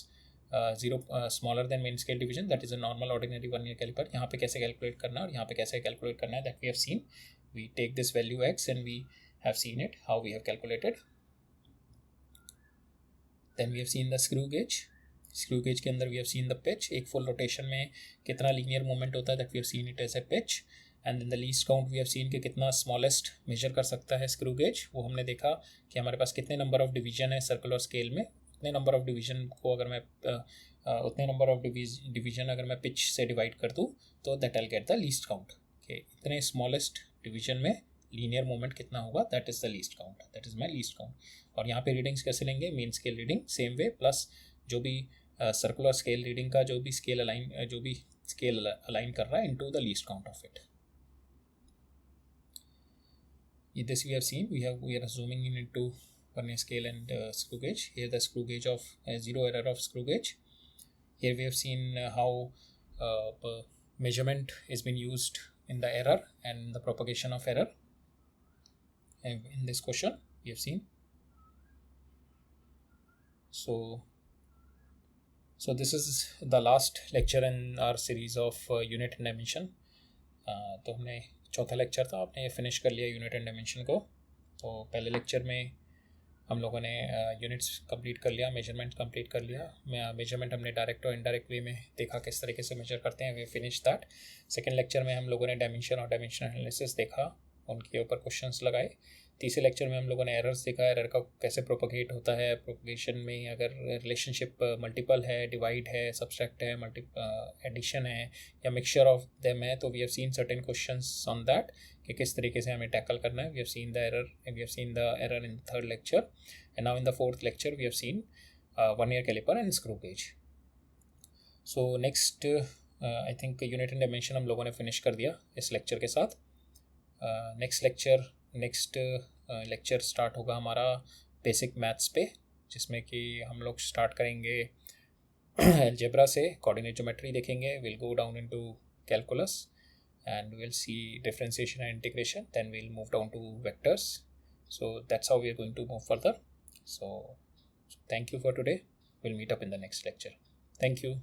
0 smaller than main scale division, that is a normal ordinary vernier caliper. यहाँ पे कैसे कैलकुलेट करना है और यहाँ पे कैसे कैलकुलेट करना है, that we have seen. We take this value x and we have seen it how we have calculated. Then we have seen the screw gauge. Screw gauge के अंदर we have seen the pitch. एक full rotation में कितना linear movement होता है, that we have seen it as a pitch. And in the least count we have seen कि कितना smallest major कर सकता है स्क्रू गेज. वो हमने देखा कि हमारे पास कितने नंबर ऑफ डिवीजन है सर्कुलर स्केल में, उतने नंबर ऑफ डिवीजन को अगर मैं उतने नंबर ऑफ डिवीजन अगर मैं पिच से डिवाइड कर दूँ, तो that I get the least count. कि इतने स्मॉलेस्ट डिवीजन में लीनियर मूवमेंट कितना होगा, that is the least count, that is my least count. और यहाँ पे रीडिंग्स कैसे लेंगे, main scale reading same way, plus जो भी सर्कुलर स्केल रीडिंग का जो भी स्केल अलाइन कर रहा है into the least count of it. This we have seen. We are zooming in into vernier scale and screw gauge. Here the screw gauge of zero error of screw gauge. Here we have seen how measurement is been used in the error and the propagation of error. And in this question we have seen. So this is the last lecture in our series of unit and dimension. तो हमने चौथा lecture था, आपने ये finish कर लिया unit and dimension को. तो पहले लेक्चर में हम लोगों ने यूनिट्स कंप्लीट कर लिया, मेजरमेंट कंप्लीट कर लिया. मेजरमेंट हमने डायरेक्ट और इनडायरेक्ट वे में देखा किस तरीके से मेजर करते हैं, वे फिनिश दैट. सेकंड लेक्चर में हम लोगों ने डायमेंशन और डायमेंशन एनालिसिस देखा, उनके ऊपर क्वेश्चंस लगाए. तीसरे लेक्चर में हम लोगों ने एरर्स देखा, एरर का कैसे प्रोपोगेट होता है. प्रोपोगेशन में अगर रिलेशनशिप मल्टीपल है, डिवाइड है, सब्सट्रैक्ट है, एडिशन है या मिक्सचर ऑफ देम है, तो we have seen certain questions on that कि किस तरीके से हमें टैकल करना है. We have seen the error in the third lecture. And now in the fourth lecture we have seen vernier calliper and screw gauge. So next I think unit and dimension हम लोगों ने finish कर दिया इस lecture के साथ. Next lecture start होगा हमारा बेसिक मैथ्स पे, जिसमें कि हम लोग स्टार्ट करेंगे अलजेब्रा से, कोऑर्डिनेट ज्योमेट्री देखेंगे. Will go down into calculus and we'll see differentiation and integration. Then we'll move down to vectors. So that's how we are going to move further. So thank you for today. We'll meet up in the next lecture. Thank you.